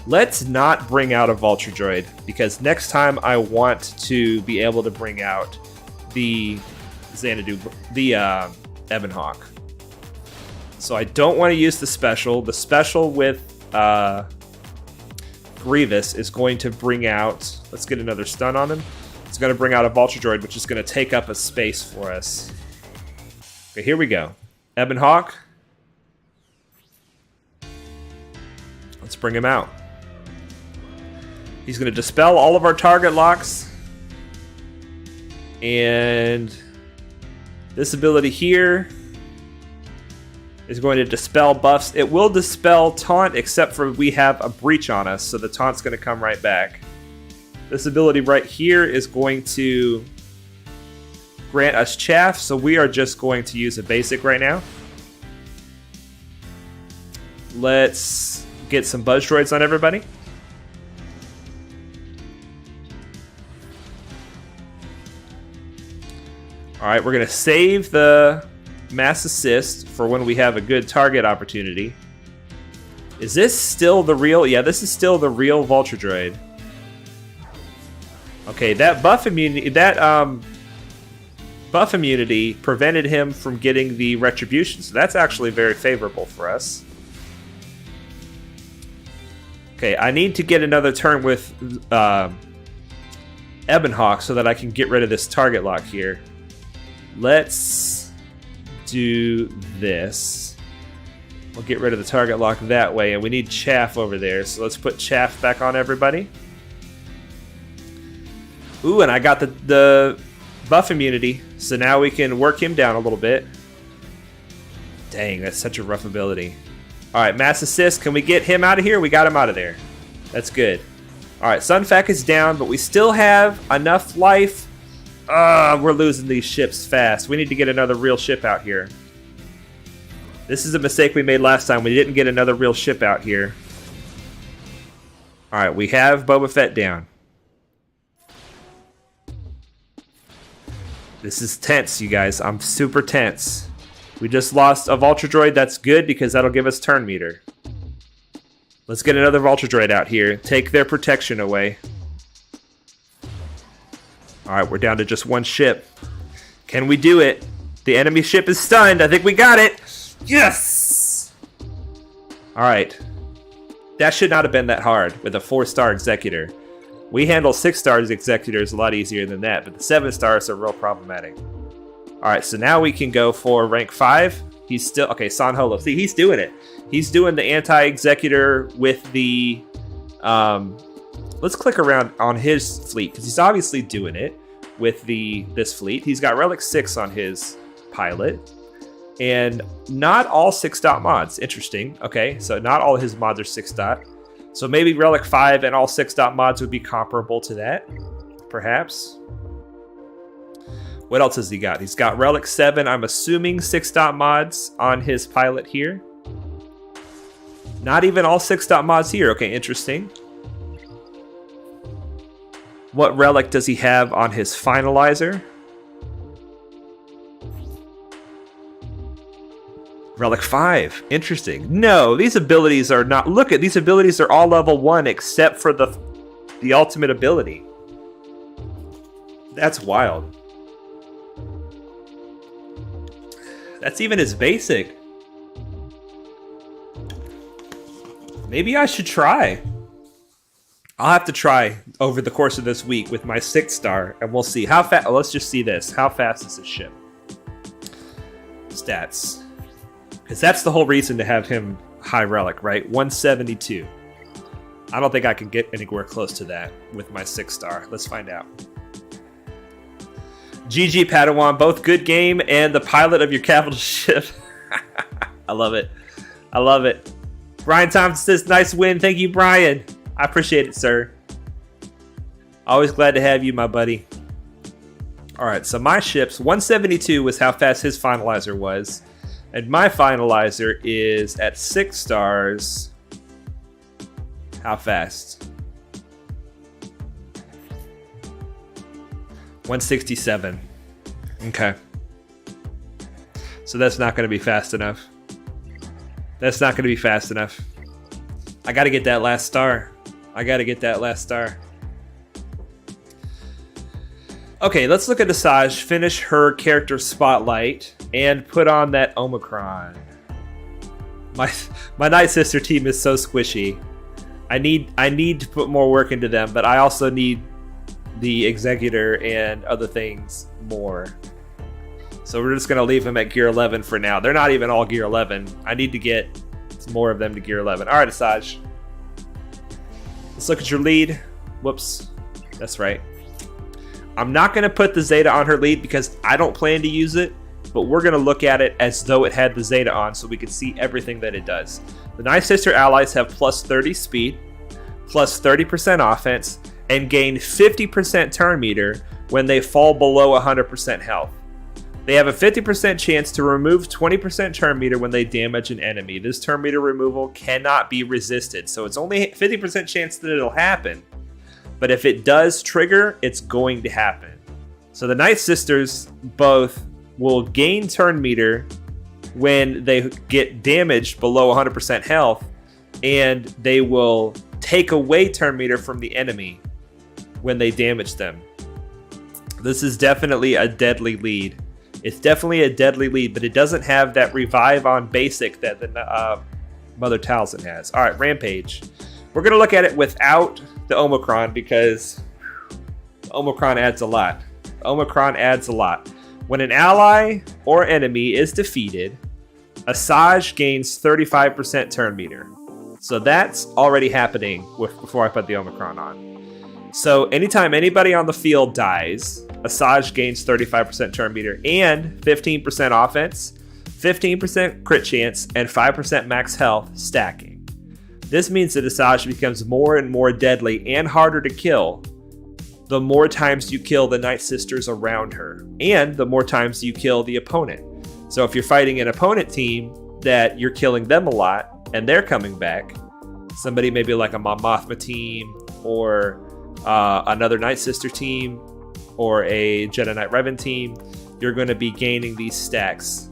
[SPEAKER 1] Let's not bring out a Vulture Droid, because next time I want to be able to bring out the Xanadu, the Ebon Hawk. So I don't want to use the special. The special with Grievous is going to bring out... Let's get another stun on him. It's going to bring out a Vulture Droid, which is going to take up a space for us. Okay, here we go. Ebon Hawk. Let's bring him out. He's going to dispel all of our target locks. And this ability here is going to dispel buffs. It will dispel taunt, except for we have a breach on us, so the taunt's going to come right back. This ability right here is going to grant us chaff, so we are just going to use a basic right now. Let's get some buzz droids on everybody. Alright, we're going to save the mass assist for when we have a good target opportunity. Is this still the real? Yeah, this is still the real Vulture Droid. Okay, that buff immunity, buff immunity prevented him from getting the retribution, so that's actually very favorable for us. Okay, I need to get another turn with Ebonhawk so that I can get rid of this target lock here. Let's do this. We'll get rid of the target lock that way, and we need chaff over there, so let's put chaff back on everybody. Ooh, and I got the buff immunity, so now we can work him down a little bit. Dang, that's such a rough ability. Alright, mass assist. Can we get him out of here? We got him out of there. That's good. Alright, Sunfac is down, but we still have enough life. We're losing these ships fast. We need to get another real ship out here. This is a mistake we made last time. We didn't get another real ship out here. Alright, we have Boba Fett down. This is tense, you guys. I'm super tense. We just lost a Vulture Droid. That's good because that'll give us turn meter. Let's get another Vulture Droid out here. Take their protection away. Alright, we're down to just one ship. Can we do it? The enemy ship is stunned. I think we got it. Yes! Alright. That should not have been that hard with a 4-star Executor. We handle 6-star Executors a lot easier than that, but the 7-stars are real problematic. Alright, so now we can go for rank 5. He's still... Okay, San Holo. See, he's doing it. He's doing the anti-Executor with the... let's click around on his fleet, because he's obviously doing it with this fleet. He's got Relic 6 on his pilot. And not all 6-dot mods. Interesting. Okay, so not all his mods are 6-dot. So maybe Relic 5 and all 6-dot mods would be comparable to that. Perhaps. What else has he got? He's got Relic 7, I'm assuming 6-dot mods on his pilot here. Not even all 6-dot mods here. Okay, interesting. What relic does he have on his finalizer? Relic 5. Interesting. No, these abilities are not... Look at these abilities are all level 1 except for the ultimate ability. That's wild. That's even his basic. Maybe I should try. I'll have to try over the course of this week with my 6-star, and we'll see how fast. Let's just see this. How fast is this ship? Stats. Because that's the whole reason to have him high relic, right? 172. I don't think I can get anywhere close to that with my 6-star. Let's find out. GG Padawan, both good game and the pilot of your capital ship. I love it. I love it. Brian Thompson says, nice win. Thank you, Brian. I appreciate it, sir. Always glad to have you, my buddy. Alright, so my ships, 172 was how fast his finalizer was. And my finalizer is at 6 stars. How fast? 167. Okay. So that's not going to be fast enough. That's not going to be fast enough. I got to get that last star. I got to get that last star. Okay, let's look at Asajj, finish her character spotlight, and put on that Omicron. My Night Sister team is so squishy. I need to put more work into them, but I also need the Executor and other things more. So we're just going to leave them at Gear 11 for now. They're not even all Gear 11. I need to get some more of them to Gear 11. Alright, Asajj. Let's look at your lead. Whoops. That's right. I'm not going to put the Zeta on her lead because I don't plan to use it, but we're going to look at it as though it had the Zeta on so we can see everything that it does. The Night Sister allies have plus 30 speed, plus 30% offense, and gain 50% turn meter when they fall below 100% health. They have a 50% chance to remove 20% turn meter when they damage an enemy. This turn meter removal cannot be resisted, so it's only 50% chance that it'll happen. But if it does trigger, it's going to happen. So the Night Sisters both will gain turn meter when they get damaged below 100% health, and they will take away turn meter from the enemy when they damage them. This is definitely a deadly lead. It's definitely a deadly lead, but it doesn't have that revive on basic that the Mother Talzin has. All right, Rampage. We're going to look at it without the Omicron because Omicron adds a lot. Omicron adds a lot. When an ally or enemy is defeated, Asajj gains 35% turn meter. So that's already happening before I put the Omicron on. So anytime anybody on the field dies, Asajj gains 35% turn meter and 15% offense, 15% crit chance, and 5% max health stacking. This means that Asajj becomes more and more deadly and harder to kill the more times you kill the Night Sisters around her, and the more times you kill the opponent. So if you're fighting an opponent team that you're killing them a lot and they're coming back, somebody maybe like a Mon Mothma team or another Night Sister team or a Jedi Knight Revan team, you're going to be gaining these stacks.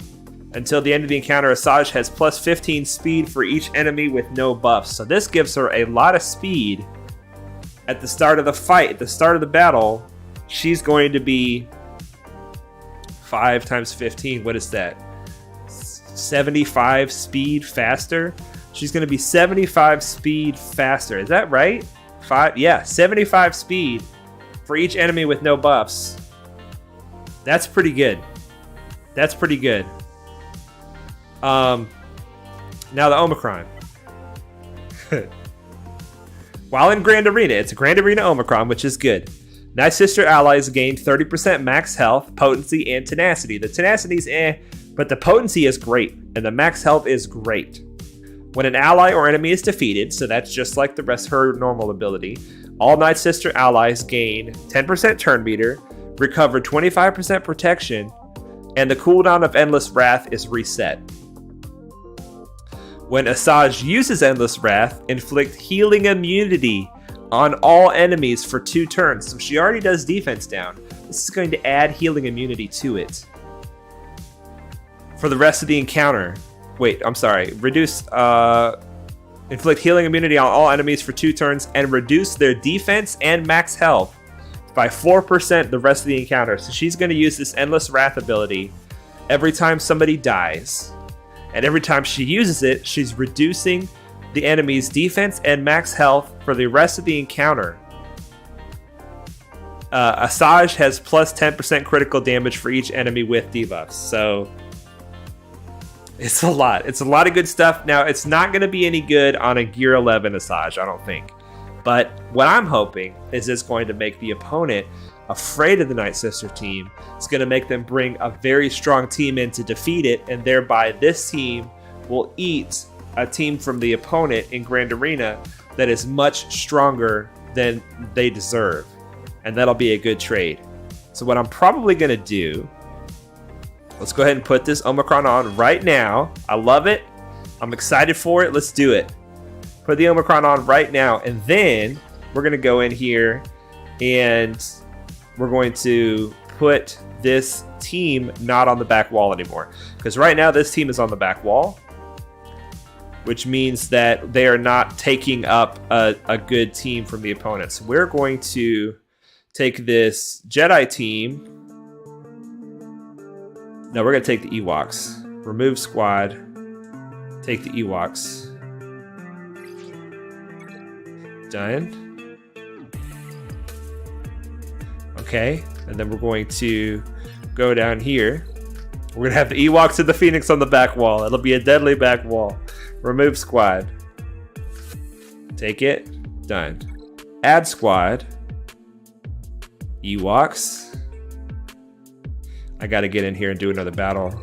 [SPEAKER 1] Until the end of the encounter, Asajj has plus 15 speed for each enemy with no buffs. So this gives her a lot of speed at the start of the fight, at the start of the battle. She's going to be 5 times 15. What is that? 75 speed faster? She's going to be 75 speed faster. Is that right? 75 speed for each enemy with no buffs. That's pretty good. That's pretty good. Now the Omicron. While in Grand Arena, it's a Grand Arena Omicron, which is good. Night Sister allies gain 30% max health, potency, and tenacity. The tenacity's but the potency is great, and the max health is great. When an ally or enemy is defeated, so that's just like the rest of her normal ability, all Night Sister allies gain 10% turn meter, recover 25% protection, and the cooldown of Endless Wrath is reset. When Asajj uses Endless Wrath, inflict healing immunity on all enemies for 2 turns. So she already does defense down. This is going to add healing immunity to it. For the rest of the encounter. Wait, I'm sorry. Inflict healing immunity on all enemies for 2 turns and reduce their defense and max health by 4% the rest of the encounter. So she's going to use this Endless Wrath ability every time somebody dies. And every time she uses it, she's reducing the enemy's defense and max health for the rest of the encounter. Asajj has plus 10% critical damage for each enemy with debuffs. So it's a lot. It's a lot of good stuff. Now, it's not going to be any good on a Gear 11 Asajj, I don't think. But what I'm hoping is it's going to make the opponent afraid of the Night Sister team. It's going to make them bring a very strong team in to defeat it, and thereby this team will eat a team from the opponent in Grand Arena that is much stronger than they deserve. And that'll be a good trade. So what I'm probably going to do, let's go ahead and put this Omicron on right now. I love it. I'm excited for it. Let's do it. Put the Omicron on right now, and then we're going to go in here and we're going to put this team not on the back wall anymore. Because right now this team is on the back wall, which means that they are not taking up a good team from the opponent. So we're going to take this Jedi team. No, we're going to take the Ewoks. Remove squad. Take the Ewoks. Done. Okay, and then we're going to go down here. We're going to have the Ewoks and the Phoenix on the back wall. It'll be a deadly back wall. Remove squad. Take it. Done. Add squad. Ewoks. I gotta get in here and do another battle.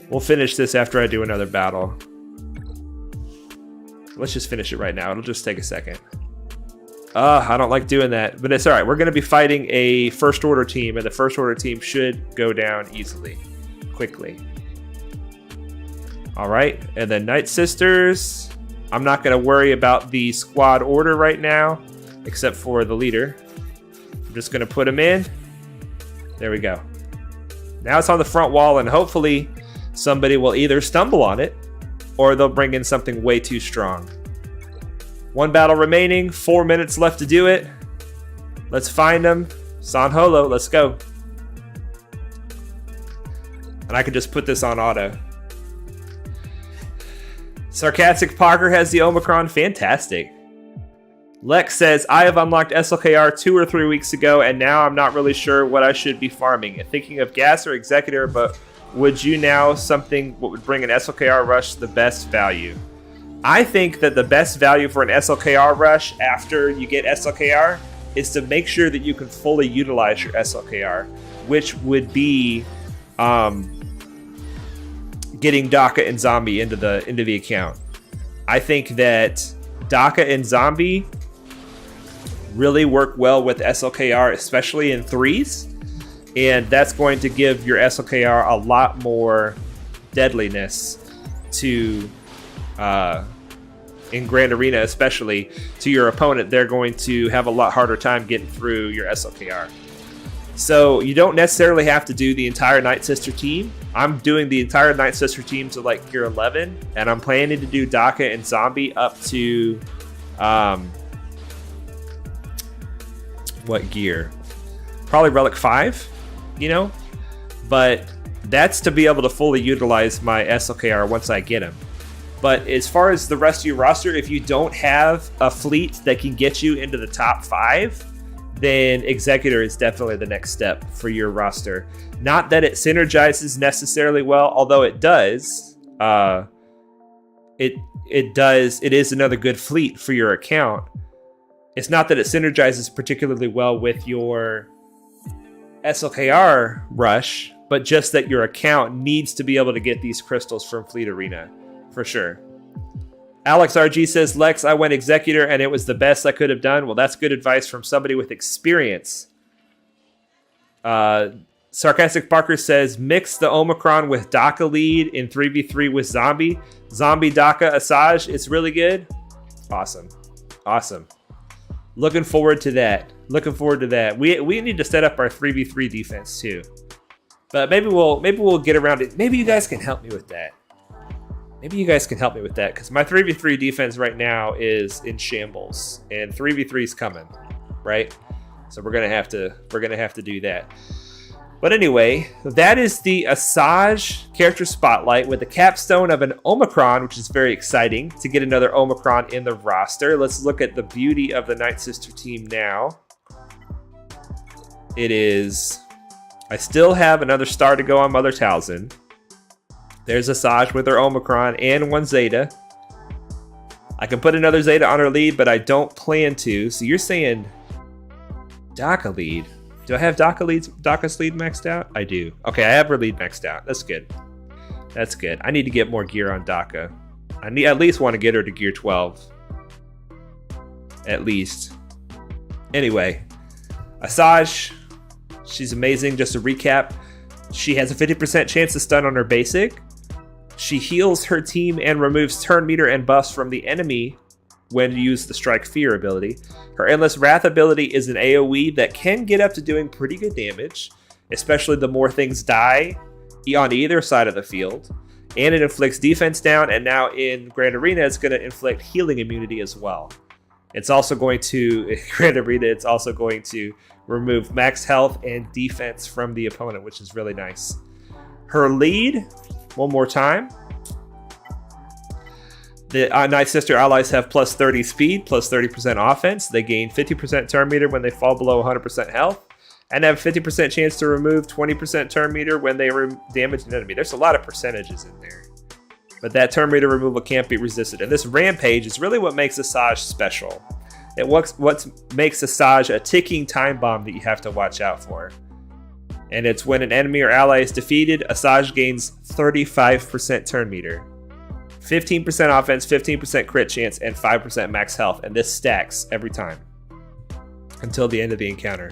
[SPEAKER 1] We'll finish this after I do another battle. Let's just finish it right now. It'll just take a second. I don't like doing that, but it's all right. We're going to be fighting a first order team, and the first order team should go down easily, quickly. All right, and then Night Sisters. I'm not going to worry about the squad order right now, except for the leader. I'm just going to put him in. There we go. Now it's on the front wall, and hopefully somebody will either stumble on it, or they'll bring in something way too strong. One battle remaining, 4 minutes left to do it. Let's find them. San Holo, let's go. And I could just put this on auto. Sarcastic Parker has the Omicron. Fantastic. Lex says, I have unlocked SLKR 2 or 3 weeks ago, and now I'm not really sure what I should be farming. Thinking of gas or Executor, but would you now something what would bring an SLKR rush the best value? I think that the best value for an SLKR rush after you get SLKR is to make sure that you can fully utilize your SLKR, which would be getting Daka and Zombie into the account. I think that Daka and Zombie really work well with SLKR, especially in 3s, and that's going to give your SLKR a lot more deadliness to in Grand Arena, especially to your opponent. They're going to have a lot harder time getting through your SLKR. So you don't necessarily have to do the entire Night Sister team. I'm doing the entire Night Sister team to like gear 11, and I'm planning to do Daka and Zombie up to what gear? Probably Relic 5, you know? But that's to be able to fully utilize my SLKR once I get him. But as far as the rest of your roster, if you don't have a fleet that can get you into the top 5, then Executor is definitely the next step for your roster. Not that it synergizes necessarily well, although it does. It does. It is another good fleet for your account. It's not that it synergizes particularly well with your SLKR rush, but just that your account needs to be able to get these crystals from Fleet Arena. For sure. Alex RG says, Lex, I went Executor and it was the best I could have done. Well, that's good advice from somebody with experience. Sarcastic Parker says, mix the Omicron with Daka lead in 3v3 with Zombie. Zombie, Daka, Asajj. It's really good. Awesome. Awesome. Looking forward to that. Looking forward to that. We need to set up our 3v3 defense too. But maybe we'll get around it. Maybe you guys can help me with that. Maybe you guys can help me with that, because my 3v3 defense right now is in shambles, and 3v3 is coming, right? So we're gonna have to do that. But anyway, that is the Asajj character spotlight with the capstone of an Omicron, which is very exciting to get another Omicron in the roster. Let's look at the beauty of the Night Sister team now. It is, I still have another star to go on Mother Talzin. There's Asajj with her Omicron and one Zeta. I can put another Zeta on her lead, but I don't plan to. So you're saying Daka lead. Do I have Daka's lead maxed out? I do. Okay, I have her lead maxed out. That's good. That's good. I need to get more gear on Daka. I at least want to get her to gear 12. At least. Anyway, Asajj, she's amazing. Just to recap, she has a 50% chance to stun on her basic. She heals her team and removes turn meter and buffs from the enemy when you use the Strike Fear ability. Her Endless Wrath ability is an AoE that can get up to doing pretty good damage, especially the more things die on either side of the field. And it inflicts defense down, and now in Grand Arena, it's going to inflict healing immunity as well. It's also going to, in Grand Arena, it's also going to remove max health and defense from the opponent, which is really nice. Her lead, one more time. The Night Sister allies have plus 30 speed, plus 30% offense. They gain 50% turn meter when they fall below 100% health, and have 50% chance to remove 20% turn meter when they damage an enemy. There's a lot of percentages in there, but that turn meter removal can't be resisted. And this Rampage is really what makes Asajj special. what makes Asajj a ticking time bomb that you have to watch out for. And it's when an enemy or ally is defeated, Asajj gains 35% turn meter, 15% offense, 15% crit chance, and 5% max health. And this stacks every time until the end of the encounter.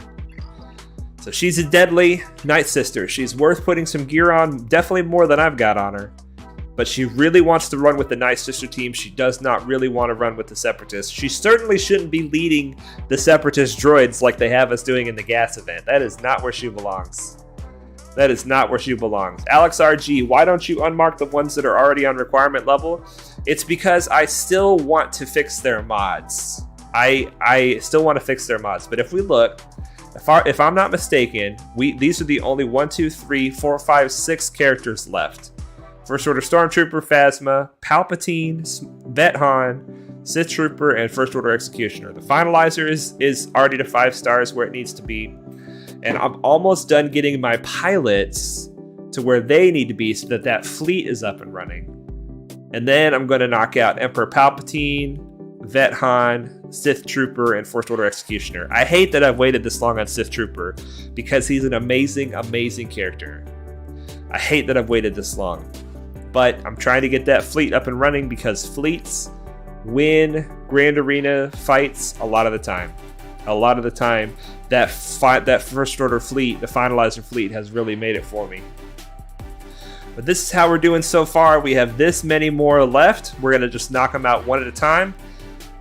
[SPEAKER 1] So she's a deadly Night Sister. She's worth putting some gear on, definitely more than I've got on her. But she really wants to run with the Night Sister team. She does not really want to run with the Separatists. She certainly shouldn't be leading the Separatist droids like they have us doing in the gas event. That is not where she belongs. That is not where she belongs. Alex RG, why don't you unmark the ones that are already on requirement level? It's because I still want to fix their mods. I still want to fix their mods. But if we look, if I'm not mistaken, these are the only 1, 2, 3, 4, 5, 6 characters left. First Order Stormtrooper, Phasma, Palpatine, Vet Han, Sith Trooper, and First Order Executioner. The Finalizer is already to 5 stars where it needs to be. And I'm almost done getting my pilots to where they need to be so that fleet is up and running. And then I'm going to knock out Emperor Palpatine, Vet Han, Sith Trooper, and First Order Executioner. I hate that I've waited this long on Sith Trooper because he's an amazing, amazing character. I hate that I've waited this long. But I'm trying to get that fleet up and running because fleets win Grand Arena fights a lot of the time. A lot of the time, that First Order fleet, the Finalizer fleet, has really made it for me. But this is how we're doing so far. We have this many more left. We're going to just knock them out one at a time.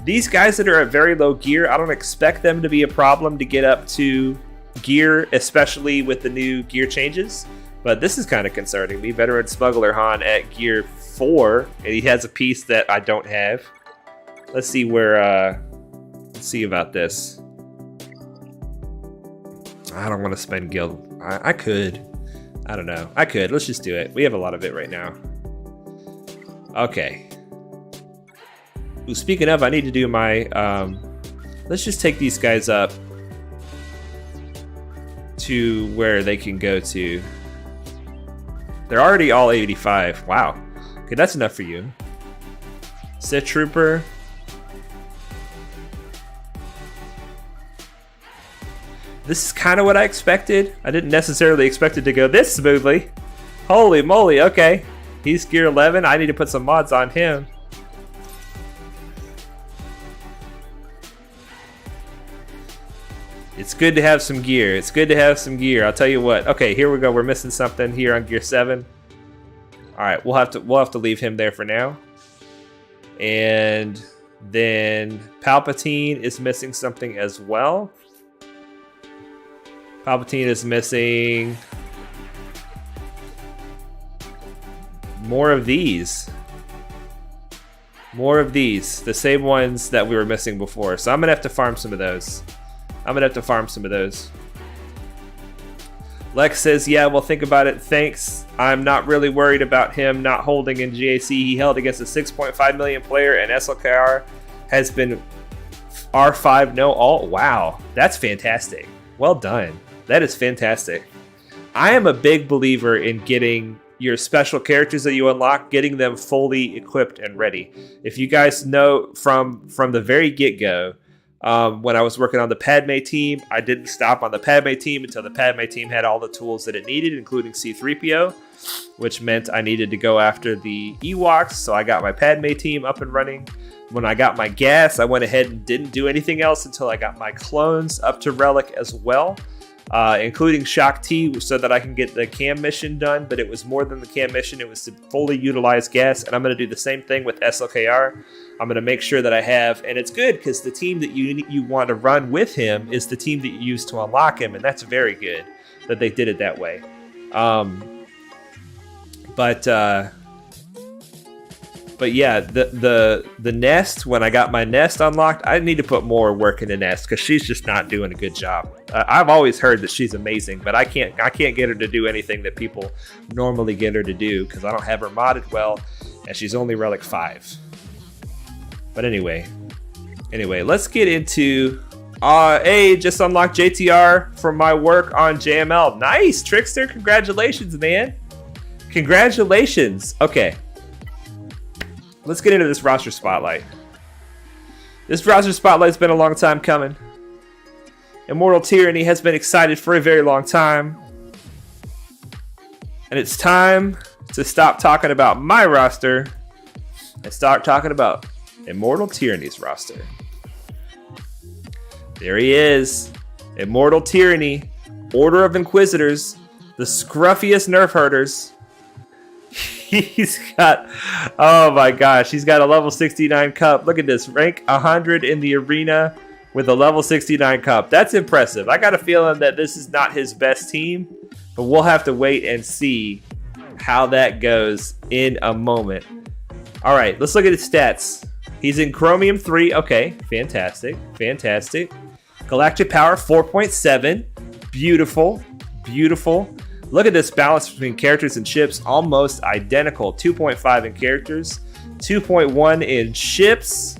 [SPEAKER 1] These guys that are at very low gear, I don't expect them to be a problem to get up to gear, especially with the new gear changes. But this is kind of concerning me. Veteran Smuggler Han at gear 4, and he has a piece that I don't have. Let's see where, let's see about this. I don't want to spend guild. I could. I don't know. I could. Let's just do it. We have a lot of it right now. Okay. Ooh, speaking of, I need to do my, let's just take these guys up to where they can go to. They're already all 85. Wow. Okay, that's enough for you. Sith Trooper. This is kind of what I expected. I didn't necessarily expect it to go this smoothly. Holy moly, okay. He's gear 11. I need to put some mods on him. It's good to have some gear. It's good to have some gear. I'll tell you what. Okay, here we go. We're missing something here on gear 7. All right, we'll have to leave him there for now. And then Palpatine is missing something as well. Palpatine is missing more of these. More of these. The same ones that we were missing before. So I'm going to have to farm some of those. Lex says, yeah, well, think about it. Thanks. I'm not really worried about him not holding in GAC. He held against a 6.5 million player, and SLKR has been R5 no alt. Wow, that's fantastic. Well done. That is fantastic. I am a big believer in getting your special characters that you unlock, getting them fully equipped and ready. If you guys know from the very get-go, when I was working on the Padme team, I didn't stop on the Padme team until the Padme team had all the tools that it needed, including C-3PO, which meant I needed to go after the Ewoks, so I got my Padme team up and running. When I got my gas, I went ahead and didn't do anything else until I got my clones up to Relic as well, including Shock T, so that I can get the cam mission done. But it was more than the cam mission. It was to fully utilize gas, and I'm going to do the same thing with SLKR. I'm going to make sure that I have, and it's good because the team that you want to run with him is the team that you use to unlock him, and that's very good that they did it that way. But yeah, the nest, when I got my nest unlocked, I need to put more work in the nest because she's just not doing a good job. I've always heard that she's amazing, but I can't get her to do anything that people normally get her to do because I don't have her modded well, and she's only Relic 5. But anyway, let's get into hey, just unlocked JTR from my work on JML. Nice, Trickster, congratulations, man. Congratulations. Okay. Let's get into this roster spotlight. This roster spotlight's been a long time coming. Immortal Tyranny has been excited for a very long time. And it's time to stop talking about my roster and start talking about Immortal Tyranny's roster. There he is. Immortal Tyranny, Order of Inquisitors, the scruffiest nerf herders. He's got, oh my gosh, he's got a level 69 cup. Look at this, rank 100 in the arena with a level 69 cup. That's impressive. I got a feeling that this is not his best team, but we'll have to wait and see how that goes in a moment. All right, let's look at his stats. He's in Chromium 3. Okay, fantastic, fantastic. Galactic Power 4.7. Beautiful, beautiful. Look at this balance between characters and ships, almost identical. 2.5 in characters, 2.1 in ships.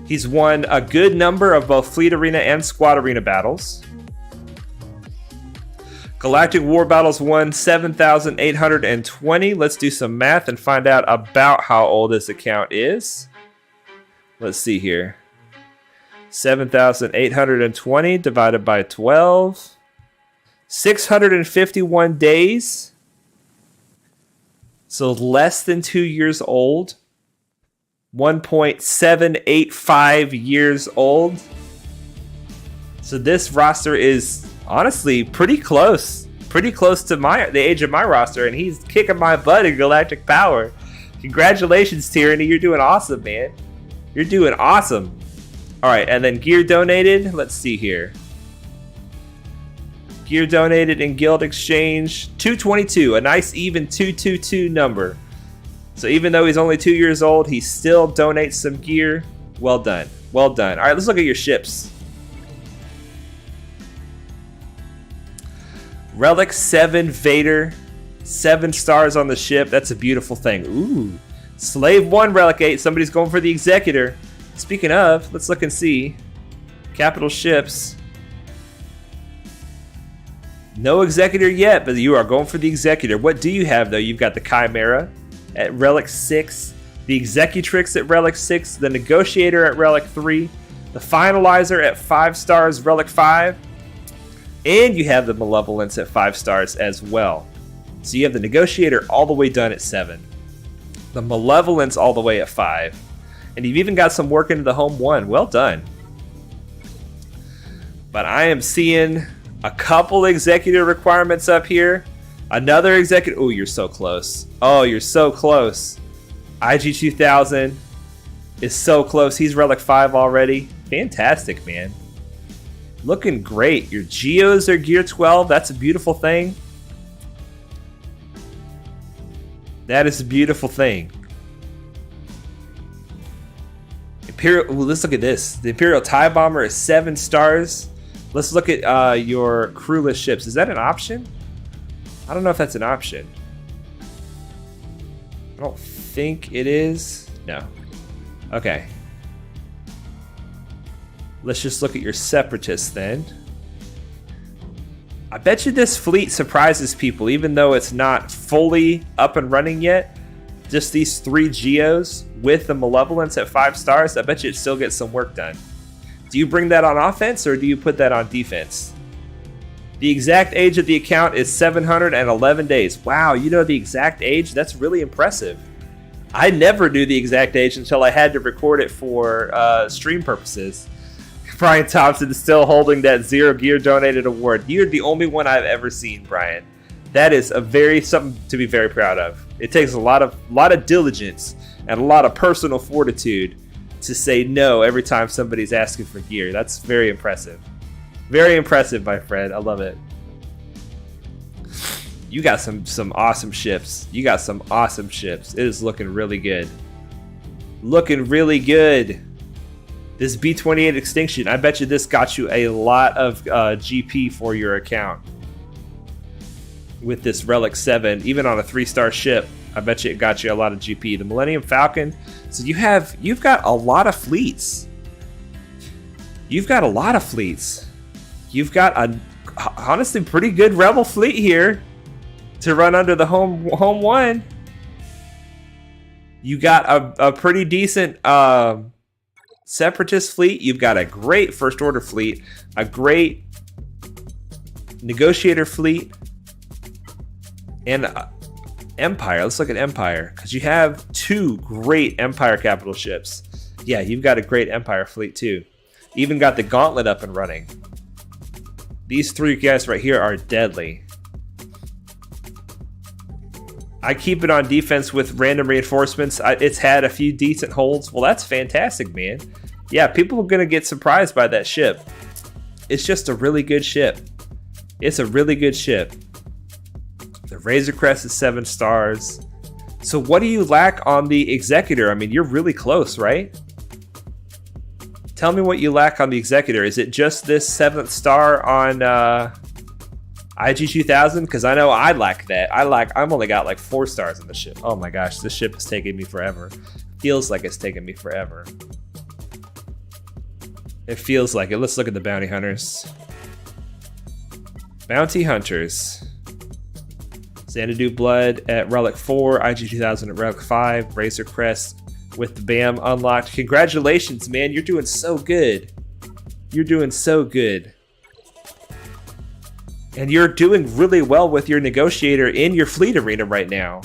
[SPEAKER 1] He's won a good number of both Fleet Arena and Squad Arena battles. Galactic War Battles won 7,820. Let's do some math and find out about how old this account is. Let's see here. 7,820 divided by 12. 651 days. So less than 2 years old. 1.785 years old. So this roster is honestly pretty close to the age of my roster, and he's kicking my butt in Galactic Power. Congratulations, Tyranny. You're doing awesome, man. You're doing awesome. All right, and then gear donated. Let's see here. Gear donated in Guild Exchange, 222, a nice even 222 number. So even though he's only 2 years old, he still donates some gear. Well done. Well done. All right, let's look at your ships. Relic 7 Vader, 7 stars on the ship. That's a beautiful thing. Ooh. Slave 1 Relic 8. Somebody's going for the Executor. Speaking of, let's look and see. Capital ships. No Executor yet, but you are going for the Executor. What do you have, though? You've got the Chimera at Relic 6, the Executrix at Relic 6, the Negotiator at Relic 3, the Finalizer at 5 stars, Relic 5, and you have the Malevolence at 5 stars as well. So you have the Negotiator all the way done at 7, the Malevolence all the way at 5, and you've even got some work into the Home 1. Well done. But I am seeing a couple Executor requirements up here. Another Executor. Oh, you're so close. Oh, you're so close. IG-2000 is so close. He's Relic 5 already. Fantastic, man. Looking great. Your Geos are Gear 12. That's a beautiful thing. That is a beautiful thing. Imperial. Ooh, let's look at this. The Imperial TIE Bomber is 7 stars. Let's look at your crewless ships. Is that an option? I don't know if that's an option. I don't think it is. No. Okay. Let's just look at your Separatists then. I bet you this fleet surprises people, even though it's not fully up and running yet. Just these 3 Geos with the Malevolence at 5 stars, I bet you it still gets some work done. Do you bring that on offense or do you put that on defense? The exact age of the account is 711 days. Wow, you know the exact age? That's really impressive. I never knew the exact age until I had to record it for stream purposes. Brian Thompson is still holding that 0 gear donated award. You're the only one I've ever seen, Brian. That is something to be very proud of. It takes a lot of diligence and a lot of personal fortitude to say no every time somebody's asking for gear. That's very impressive. Very impressive, my friend. I love it. You got some awesome ships. You got some awesome ships. It is looking really good. Looking really good. This B-28 Extinction, I bet you this got you a lot of GP for your account. With this Relic 7, even on a 3-star ship, I bet you it got you a lot of GP. The Millennium Falcon, so you've got a lot of fleets. You've got a lot of fleets. You've got a honestly pretty good Rebel fleet here to run under the home 1. You got a pretty decent Separatist fleet, you've got a great First Order fleet, a great Negotiator fleet, and Empire. Let's look at Empire, because you have 2 great Empire capital ships. Yeah, you've got a great Empire fleet too. Even got the Gauntlet up and running. These 3 guys right here are deadly. I keep it on defense with random reinforcements. It's had a few decent holds. Well, that's fantastic, man. Yeah, people are going to get surprised by that ship. It's just a really good ship. It's a really good ship. The Razor Crest is 7 stars. So what do you lack on the Executor? I mean, you're really close, right? Tell me what you lack on the Executor. Is it just this 7th star on IG 2000? Because I know I lack that. I've only got like 4 stars on the ship. Oh my gosh, this ship is taking me forever. Feels like it's taking me forever. It feels like it. Let's look at the Bounty Hunters. Bounty Hunters. Xanadu Blood at Relic 4, IG 2000 at Relic 5, Razor Crest with the BAM unlocked. Congratulations, man. You're doing so good. You're doing so good. And you're doing really well with your Negotiator in your fleet arena right now.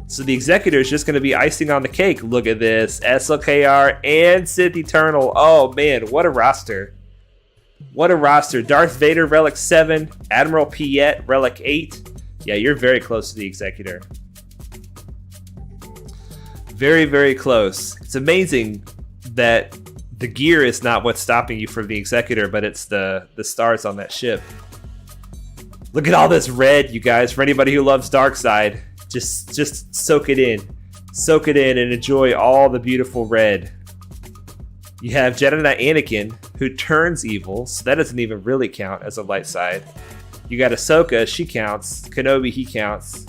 [SPEAKER 1] So the Executor is just going to be icing on the cake. Look at this. SLKR and Sith Eternal. Oh, man. What a roster. What a roster. Darth Vader, Relic 7. Admiral Piet, Relic 8. Yeah, you're very close to the Executor. Very, very close. It's amazing that the gear is not what's stopping you from the Executor, but it's the stars on that ship. Look at all this red, you guys. For anybody who loves Darkseid, just soak it in. Soak it in and enjoy all the beautiful red. You have Jedi Knight Anakin, who turns evil, so that doesn't even really count as a light side. You got Ahsoka, she counts. Kenobi, he counts.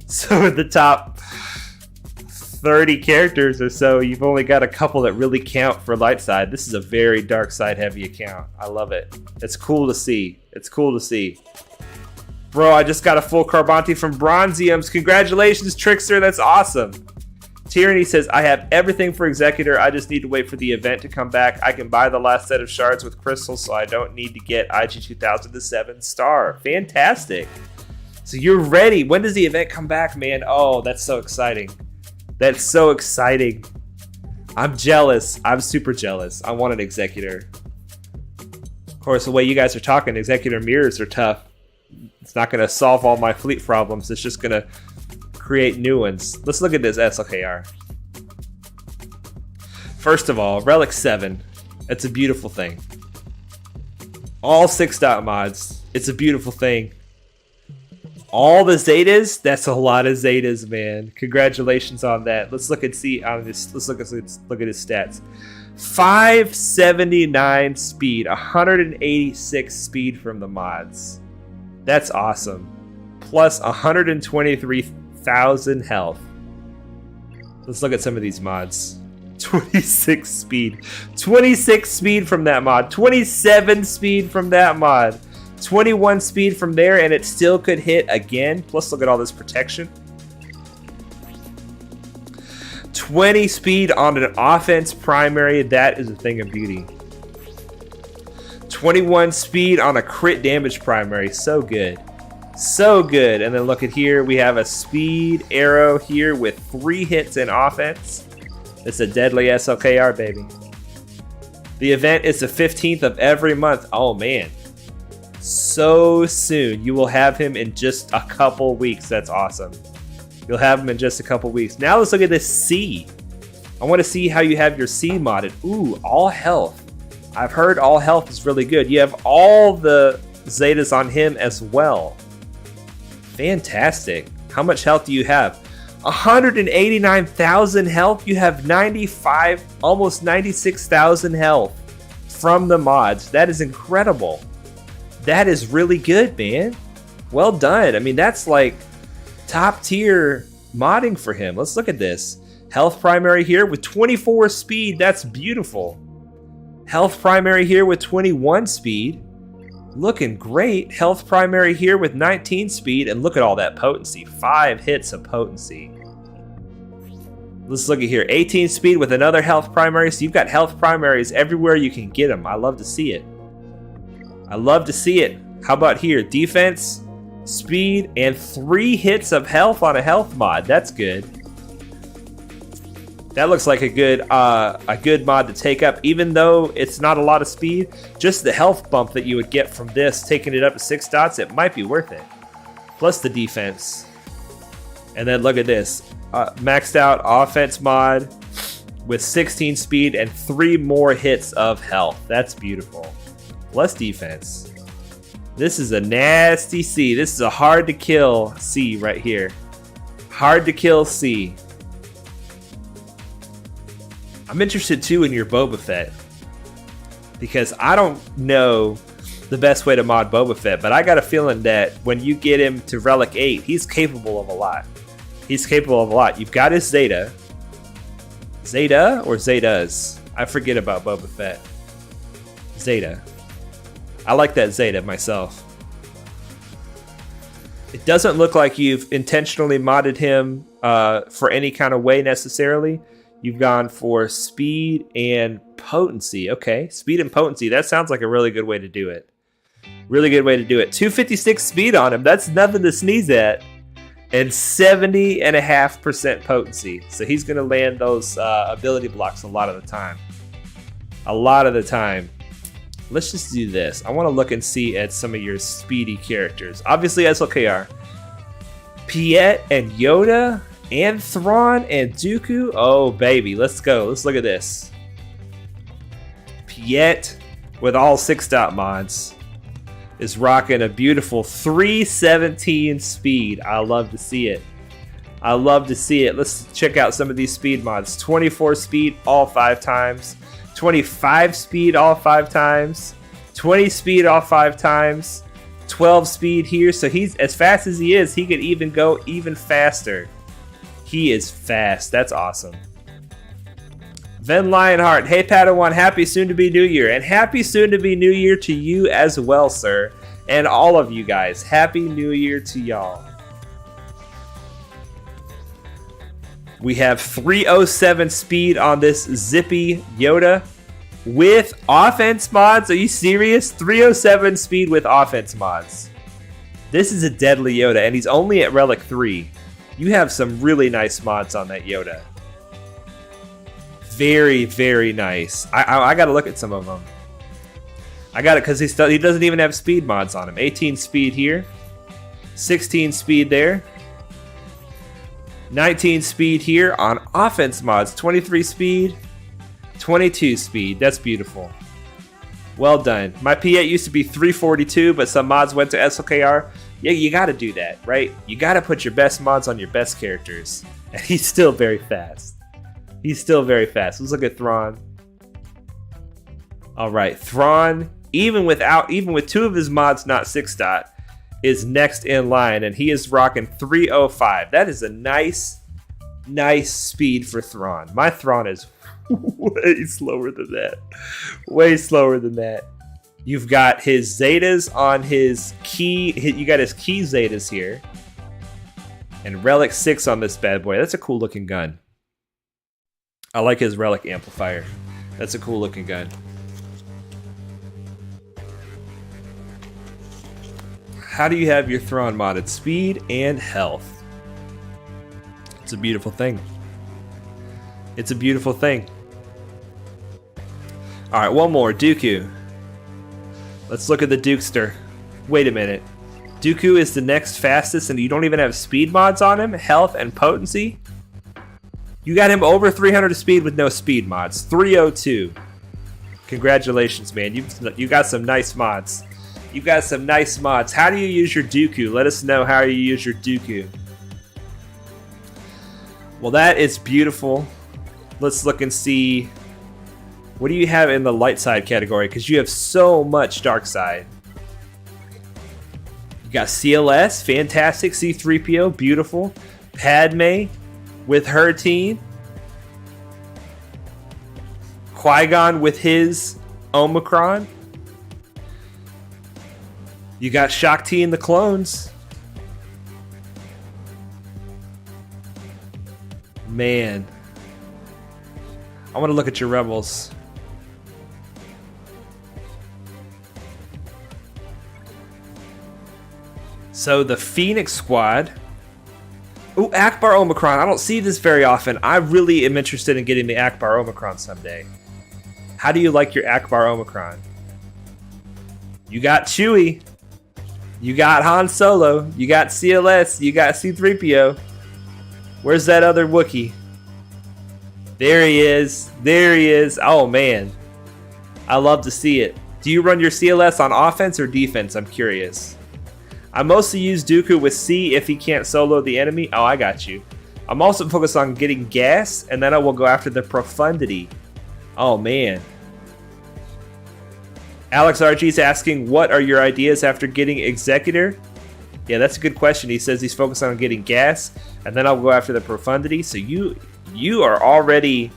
[SPEAKER 1] So at the top 30 characters or so, you've only got a couple that really count for light side. This is a very dark side heavy account. I love it. It's cool to see. It's cool to see. Bro, I just got a full Carbonti from Bronziums. Congratulations, Trickster. That's awesome. Tyranny says, I have everything for Executor. I just need to wait for the event to come back. I can buy the last set of shards with crystals, so I don't need to get IG 2000 to 7 star. Fantastic. So you're ready. When does the event come back, man? Oh, that's so exciting. That's so exciting. I'm jealous. I'm super jealous. I want an Executor. Of course, the way you guys are talking, Executor mirrors are tough. It's not going to solve all my fleet problems. It's just going to create new ones. Let's look at this SLKR. First of all, Relic 7. It's a beautiful thing. All 6 dot mods. It's a beautiful thing. All the Zetas, that's a lot of Zetas, man. Congratulations on that. Let's look and see on this. Let's look at his stats. 579 speed, 186 speed from the mods. That's awesome. Plus 123,000 health. Let's look at some of these mods. 26 speed. 26 speed from that mod. 27 speed from that mod. 21 speed from there, and it still could hit again. Plus, look at all this protection. 20 speed on an offense primary. That is a thing of beauty. 21 speed on a crit damage primary. So good. So good. And then look at here. We have a speed arrow here with 3 hits in offense. It's a deadly SLKR, baby. The event is the 15th of every month. Oh, man. So soon. You will have him in just a couple weeks. That's awesome. You'll have him in just a couple weeks. Now let's look at this C. I want to see how you have your C modded. Ooh, all health. I've heard all health is really good. You have all the Zetas on him as well. Fantastic. How much health do you have? 189,000 health. You have 95, almost 96,000 health from the mods. That is incredible. That is really good, man. Well done. I mean, that's like top tier modding for him. Let's look at this. Health primary here with 24 speed. That's beautiful. Health primary here with 21 speed. Looking great. Health primary here with 19 speed. And look at all that potency. 5 hits of potency. Let's look at here. 18 speed with another health primary. So you've got health primaries everywhere you can get them. I love to see it. I love to see it. How about here? Defense, speed, and 3 hits of health on a health mod. That's good. That looks like a good mod to take up, even though it's not a lot of speed. Just the health bump that you would get from this, taking it up to 6 dots, it might be worth it. Plus the defense. And then look at this. Maxed out offense mod with 16 speed and 3 more hits of health. That's beautiful. Plus defense. This is a nasty C. This is a hard to kill C right here. Hard to kill C. I'm interested too in your Boba Fett, because I don't know the best way to mod Boba Fett, but I got a feeling that when you get him to Relic 8, he's capable of a lot. He's capable of a lot. You've got his Zeta. Zeta or Zetas? I forget about Boba Fett. Zeta. I like that Zeta myself. It doesn't look like you've intentionally modded him for any kind of way necessarily. You've gone for speed and potency. Okay, speed and potency. That sounds like a really good way to do it. Really good way to do it. 256 speed on him. That's nothing to sneeze at. And 70.5% potency. So he's going to land those ability blocks a lot of the time. A lot of the time. Let's just do this. I want to look and see at some of your speedy characters. Obviously SLKR. Piet and Yoda and Thrawn and Dooku. Oh, baby. Let's go. Let's look at this. Piet with all 6-dot mods is rocking a beautiful 317 speed. I love to see it. I love to see it. Let's check out some of these speed mods. 24 speed all 5 times. 25 speed all 5 times. 20 speed all 5 times. 12 speed here. So he's as fast as he is, he could even go even faster. He is fast. That's awesome. Ven Lionheart, hey Padawan, happy soon to be New Year, and happy soon to be New Year to you as well, sir, and all of you guys. Happy New Year to y'all. We have 307 speed on this zippy Yoda with offense mods. Are you serious? 307 speed with offense mods. This is a deadly Yoda, and he's only at Relic 3. You have some really nice mods on that Yoda. Very, very nice. I got to look at some of them. I got it because he doesn't even have speed mods on him. 18 speed here. 16 speed there. 19 speed here on offense mods. 23 speed. 22 speed. That's beautiful. Well done. My Piet used to be 342, but some mods went to SLKR. Yeah, you got to do that, right? You got to put your best mods on your best characters. And he's still very fast. He's still very fast. Let's look at Thrawn. All right, Thrawn, even with 2 of his mods not 6-dot, is next in line, and he is rocking 305. That is a nice speed for Thrawn. My Thrawn is way slower than that. Way slower than that. You've got his Zetas on his key. You got his key Zetas here, and Relic 6 on this bad boy. That's a cool looking gun. I like his Relic amplifier. That's a cool looking gun. How do you have your Thrawn modded? Speed and health. It's a beautiful thing. It's a beautiful thing. Alright, one more. Dooku. Let's look at the Dukester. Wait a minute. Dooku is the next fastest and you don't even have speed mods on him? Health and potency? You got him over 300 speed with no speed mods. 302. Congratulations, man. You got some nice mods. You got some nice mods. How do you use your Dooku? Let us know how you use your Dooku. Well, that is beautiful. Let's look and see. What do you have in the light side category? Because you have so much dark side. You got CLS, fantastic. C-3PO, beautiful. Padme with her team. Qui-Gon with his Omicron. You got Shakti and the clones. Man, I want to look at your rebels. So the Phoenix squad. Ooh, Akbar Omicron. I don't see this very often. I really am interested in getting the Akbar Omicron someday. How do you like your Akbar Omicron? You got Chewie. You got Han Solo. You got CLS. You got C-3PO. Where's that other Wookiee? There he is. There he is. Oh, man. I love to see it. Do you run your CLS on offense or defense? I'm curious. I mostly use Dooku with C if he can't solo the enemy. Oh, I got you. I'm also focused on getting gas, and then I will go after the profundity. Oh, man. Alex RG is asking, what are your ideas after getting Executor? Yeah, that's a good question. He says he's focused on getting gas, and then I'll go after the profundity. So you are already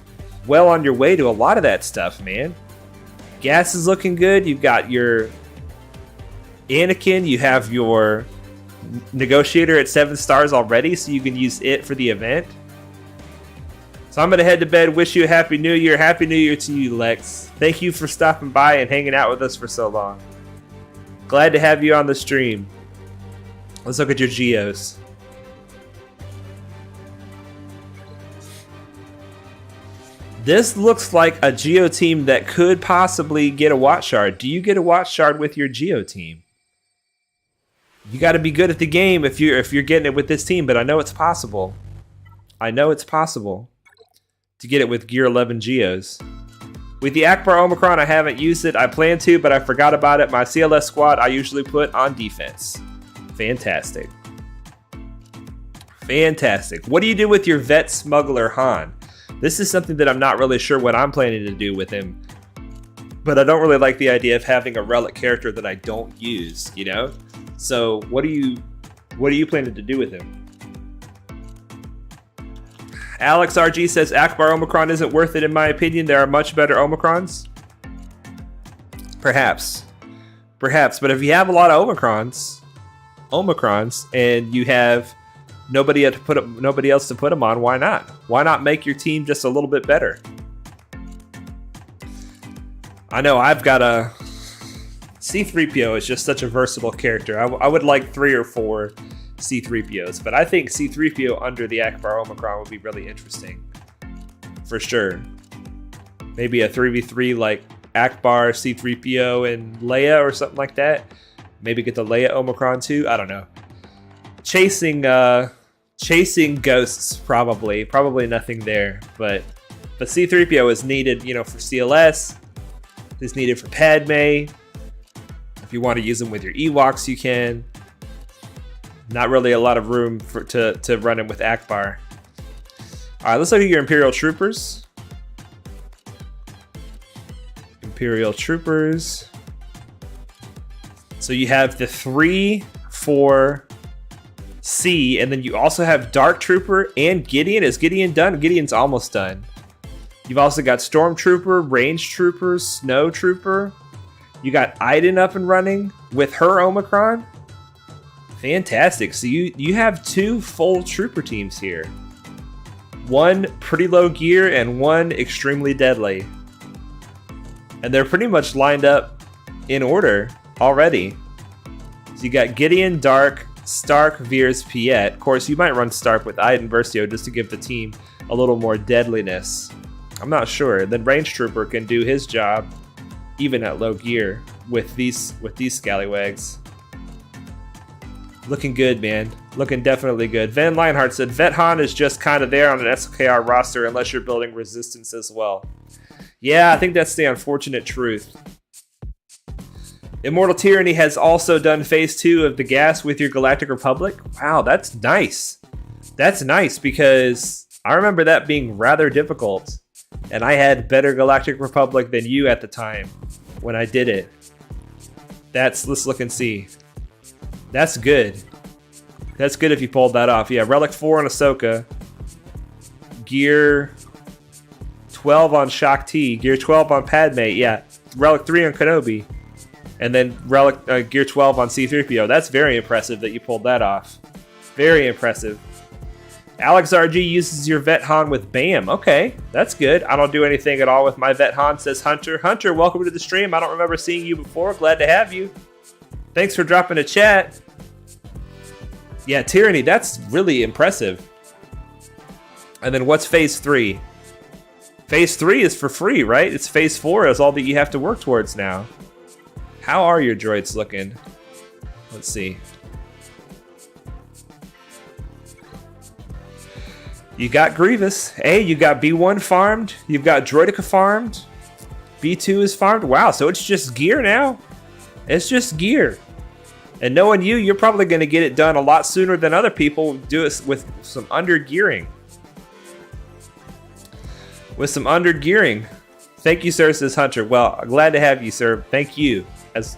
[SPEAKER 1] well on your way to a lot of that stuff, man. Gas is looking good. You've got your Anakin, you have your negotiator at 7 stars already, so you can use it for the event. So I'm going to head to bed. Wish you a Happy New Year. Happy New Year to you, Lex. Thank you for stopping by and hanging out with us for so long. Glad to have you on the stream. Let's look at your geos. This looks like a geo team that could possibly get a Watch Shard. Do you get a Watch Shard with your geo team? You got to be good at the game if you're getting it with this team, but I know it's possible. I know it's possible to get it with Gear 11 Geos. With the Akbar Omicron, I haven't used it. I plan to, but I forgot about it. My CLS squad I usually put on defense. Fantastic. Fantastic. What do you do with your Vet Smuggler Han? This is something that I'm not really sure what I'm planning to do with him. But I don't really like the idea of having a relic character that I don't use, you know? So what are you planning to do with him? Alex RG says Akbar Omicron isn't worth it in my opinion. There are much better Omicrons. Perhaps. But if you have a lot of Omicrons, and you have nobody else to put them on, why not? Why not make your team just a little bit better? I know I've got a C-3PO is just such a versatile character. I would like 3 or 4 C-3POs, but I think C-3PO under the Akbar Omicron would be really interesting. For sure. Maybe a 3v3 like Akbar, C-3PO, and Leia or something like that. Maybe get the Leia Omicron too. I don't know. Chasing ghosts, probably nothing there. But C-3PO is needed, for CLS. It's needed for Padme. If you want to use them with your Ewoks, you can. Not really a lot of room to run him with Akbar. All right, let's look at your Imperial Troopers. Imperial Troopers. So you have the 3, 4, C, and then you also have Dark Trooper and Gideon. Is Gideon done? Gideon's almost done. You've also got Stormtrooper, Range Trooper, Snow Trooper. You got Iden up and running with her Omicron. Fantastic. So you have 2 full trooper teams here. One pretty low gear and one extremely deadly. And they're pretty much lined up in order already. So you got Gideon, Dark, Stark, Veers, Piet. Of course, you might run Stark with Iden Versio just to give the team a little more deadliness. I'm not sure. Then Range Trooper can do his job even at low gear with these scallywags. Looking good, man. Looking definitely good. Van Lionheart said, Vet Han is just kind of there on an SLKR roster unless you're building Resistance as well. Yeah, I think that's the unfortunate truth. Immortal Tyranny has also done Phase 2 of the gas with your Galactic Republic. Wow, that's nice. That's nice because I remember that being rather difficult. And I had better Galactic Republic than you at the time when I did it. Let's look and see. That's good. That's good if you pulled that off. Yeah, Relic 4 on Ahsoka. Gear 12 on Shak Ti. Gear 12 on Padme. Yeah, Relic 3 on Kenobi. And then Relic Gear 12 on C-3PO. That's very impressive that you pulled that off. Very impressive. Alex RG uses your Vet Han with BAM. Okay, that's good. I don't do anything at all with my Vet Han, says Hunter. Hunter, welcome to the stream. I don't remember seeing you before. Glad to have you. Thanks for dropping a chat. Yeah, Tyranny, that's really impressive. And then what's phase 3? Phase 3 is for free, right? It's phase 4 is all that you have to work towards now. How are your droids looking? Let's see. You got Grievous. Hey, you got B1 farmed. You've got Droidica farmed. B2 is farmed. Wow, so it's just gear now. It's just gear. And knowing you, you're probably going to get it done a lot sooner than other people do it with some under-gearing. With some under-gearing. Thank you, sir, says Hunter. Well, glad to have you, sir. Thank you.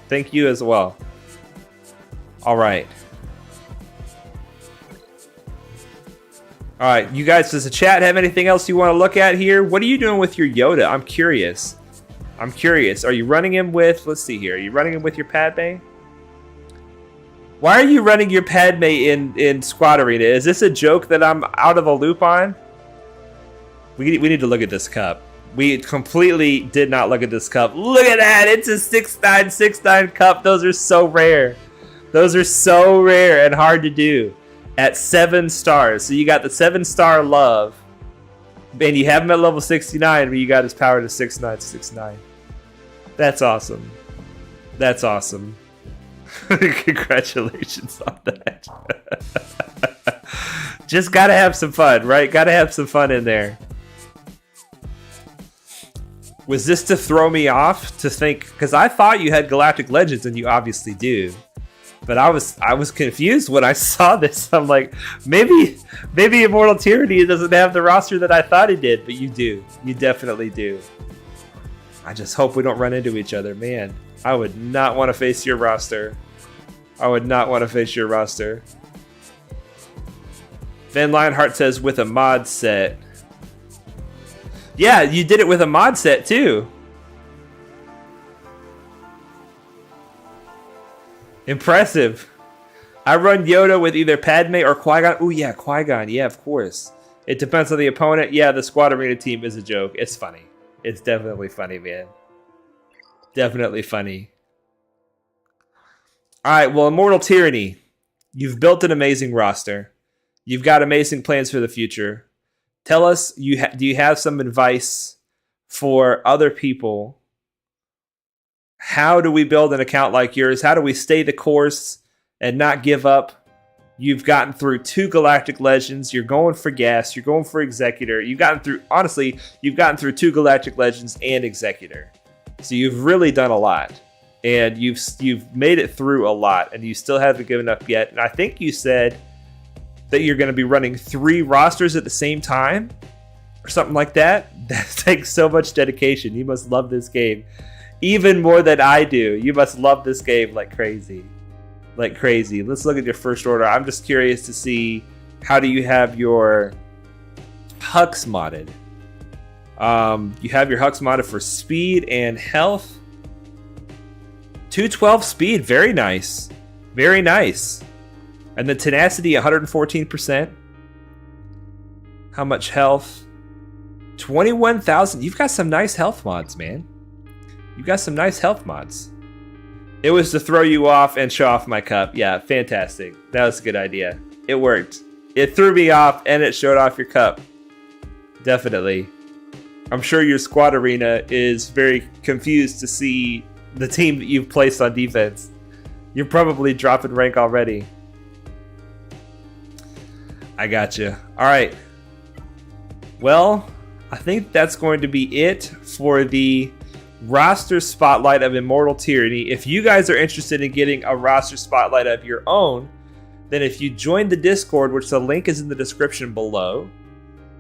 [SPEAKER 1] Thank you as well. All right. All right, you guys, does the chat have anything else you want to look at here? What are you doing with your Yoda? I'm curious. I'm curious. Are you running him with, let's see here. Are you running him with your Padme? Why are you running your Padme in Squad Arena? Is this a joke that I'm out of the loop on? We need to look at this cup. We completely did not look at this cup. Look at that. It's a 6.969 cup. Those are so rare. Those are so rare and hard to do. At 7 stars. So you got the 7-star love. And you have him at level 69, but you got his power to 6969. That's awesome. That's awesome. Congratulations on that. Just gotta have some fun, right? Gotta have some fun in there. Was this to throw me off to think? Because I thought you had Galactic Legends, and you obviously do. But I was confused when I saw this. I'm like, maybe Immortal Tyranny doesn't have the roster that I thought he did, but you do. You definitely do. I just hope we don't run into each other, man. I would not want to face your roster. I would not want to face your roster. Van Lionheart says with a mod set. Yeah, you did it with a mod set too. Impressive. I run Yoda with either Padme or Qui-Gon. Oh yeah, Qui-Gon. Yeah, of course. It depends on the opponent. Yeah, the Squad Arena team is a joke. It's funny. It's definitely funny, man. Definitely funny. All right, well, Immortal Tyranny. You've built an amazing roster. You've got amazing plans for the future. Tell us, do you have some advice for other people? How do we build an account like yours? How do we stay the course and not give up? You've gotten through 2 Galactic Legends. You're going for gas. You're going for Executor. You've gotten through 2 Galactic Legends and Executor. So you've really done a lot. And you've made it through a lot. And you still haven't given up yet. And I think you said that you're going to be running 3 rosters at the same time. Or something like that. That takes so much dedication. You must love this game. Even more than I do. You must love this game like crazy. Like crazy. Let's look at your first order. I'm just curious to see, how do you have your Hux modded? You have your Hux modded for speed and health. 212 speed. Very nice. Very nice. And the tenacity, 114%. How much health? 21,000. You've got some nice health mods, man. You got some nice health mods. It was to throw you off and show off my cup. Yeah, fantastic. That was a good idea. It worked. It threw me off and it showed off your cup. Definitely. I'm sure your Squad Arena is very confused to see the team that you've placed on defense. You're probably dropping rank already. I gotcha. All right. Well, I think that's going to be it for the roster spotlight of Immortal Tyranny. If you guys are interested in getting a roster spotlight of your own, then if you join the Discord, which the link is in the description below,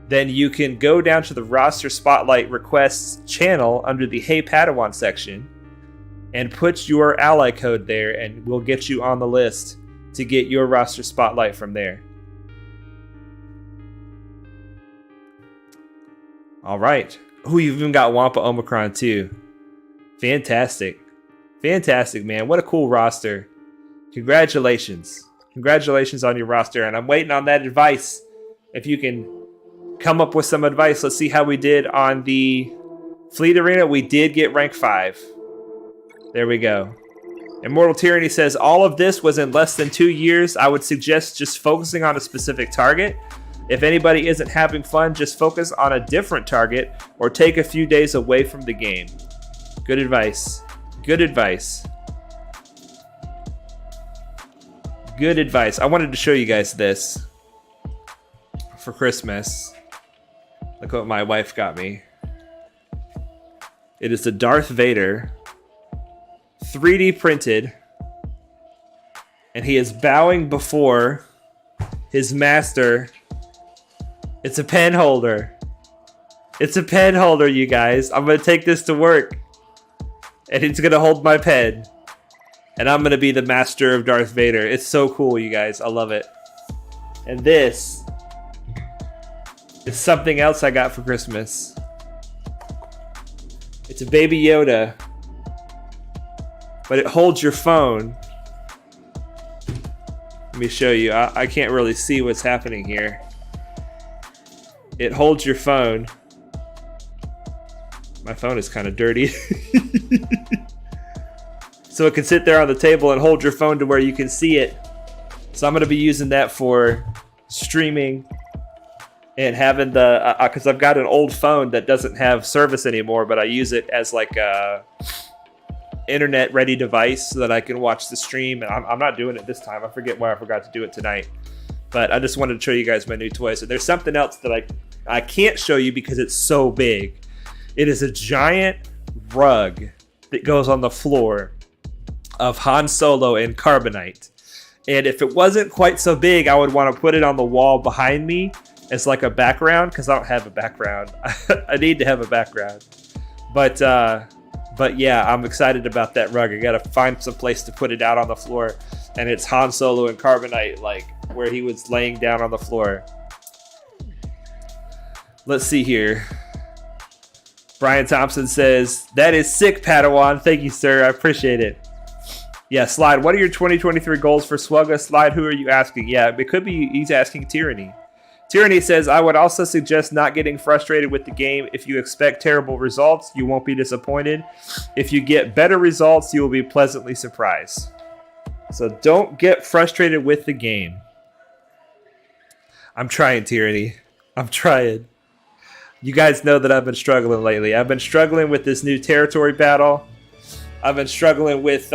[SPEAKER 1] then you can go down to the roster spotlight requests channel under the Hey Padawan section and put your ally code there, and we'll get you on the list to get your roster spotlight from there. All right. Oh, you've even got Wampa Omicron too. Fantastic. Fantastic, man. What a cool roster. Congratulations. Congratulations on your roster. And I'm waiting on that advice If you can come up with some advice, let's see how we did on the Fleet Arena. We did get rank 5. There we go. Immortal Tyranny says, all of this was in less than 2 years. I would suggest just focusing on a specific target. If anybody isn't having fun, just focus on a different target or take a few days away from the game. Good advice. Good advice. Good advice. I wanted to show you guys this for Christmas. Look what my wife got me. It is the Darth Vader 3D printed, and he is bowing before his master. It's a pen holder. It's a pen holder, you guys. I'm going to take this to work, and it's going to hold my pen, and I'm going to be the master of Darth Vader. It's so cool, you guys. I love it. And this is something else I got for Christmas. It's a Baby Yoda, but it holds your phone. Let me show you. I can't really see what's happening here. It holds your phone. My phone is kind of dirty. So it can sit there on the table and hold your phone to where you can see it. So I'm going to be using that for streaming and having the, because I've got an old phone that doesn't have service anymore, but I use it as like a internet ready device so that I can watch the stream. And I'm not doing it this time. I forget why I forgot to do it tonight. But I just wanted to show you guys my new toys. And there's something else that I can't show you because it's so big. It is a giant rug that goes on the floor of Han Solo in carbonite. And if it wasn't quite so big, I would want to put it on the wall behind me as like a background, because I don't have a background. I need to have a background. But yeah, I'm excited about that rug. I gotta find some place to put it out on the floor. And it's Han Solo in carbonite, like where he was laying down on the floor. Let's see here. Brian Thompson says, that is sick, Padawan. Thank you, sir. I appreciate it. Yeah, Slide, what are your 2023 goals for Swugga? Slide, who are you asking? Yeah, it could be he's asking Tyranny. Tyranny says, I would also suggest not getting frustrated with the game. If you expect terrible results, you won't be disappointed. If you get better results, you will be pleasantly surprised. So don't get frustrated with the game. I'm trying, Tyranny. I'm trying. You guys know that I've been struggling lately. I've been struggling with this new territory battle. I've been struggling with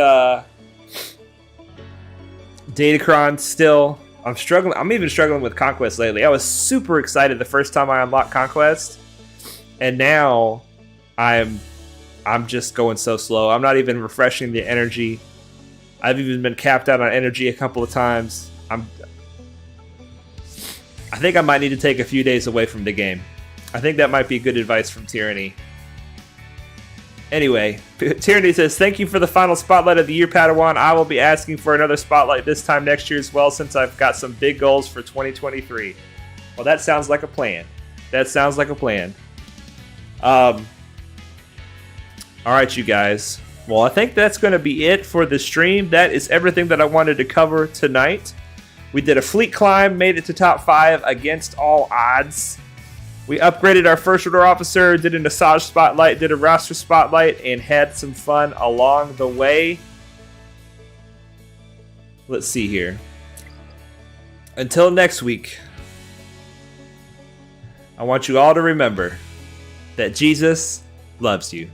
[SPEAKER 1] Datacron still. I'm even struggling with Conquest lately. I was super excited the first time I unlocked Conquest, and now I'm just going so slow. I'm not even refreshing the energy. I've even been capped out on energy a couple of times. I think I might need to take a few days away from the game. I think that might be good advice from Tyranny. Anyway, Tyranny says, thank you for the final spotlight of the year, Padawan. I will be asking for another spotlight this time next year as well, since I've got some big goals for 2023. Well, that sounds like a plan. That sounds like a plan. All right, you guys. Well, I think that's going to be it for the stream. That is everything that I wanted to cover tonight. We did a fleet climb, made it to top 5 against all odds. We upgraded our first order officer, did an Asajj spotlight, did a roster spotlight, and had some fun along the way. Let's see here. Until next week, I want you all to remember that Jesus loves you.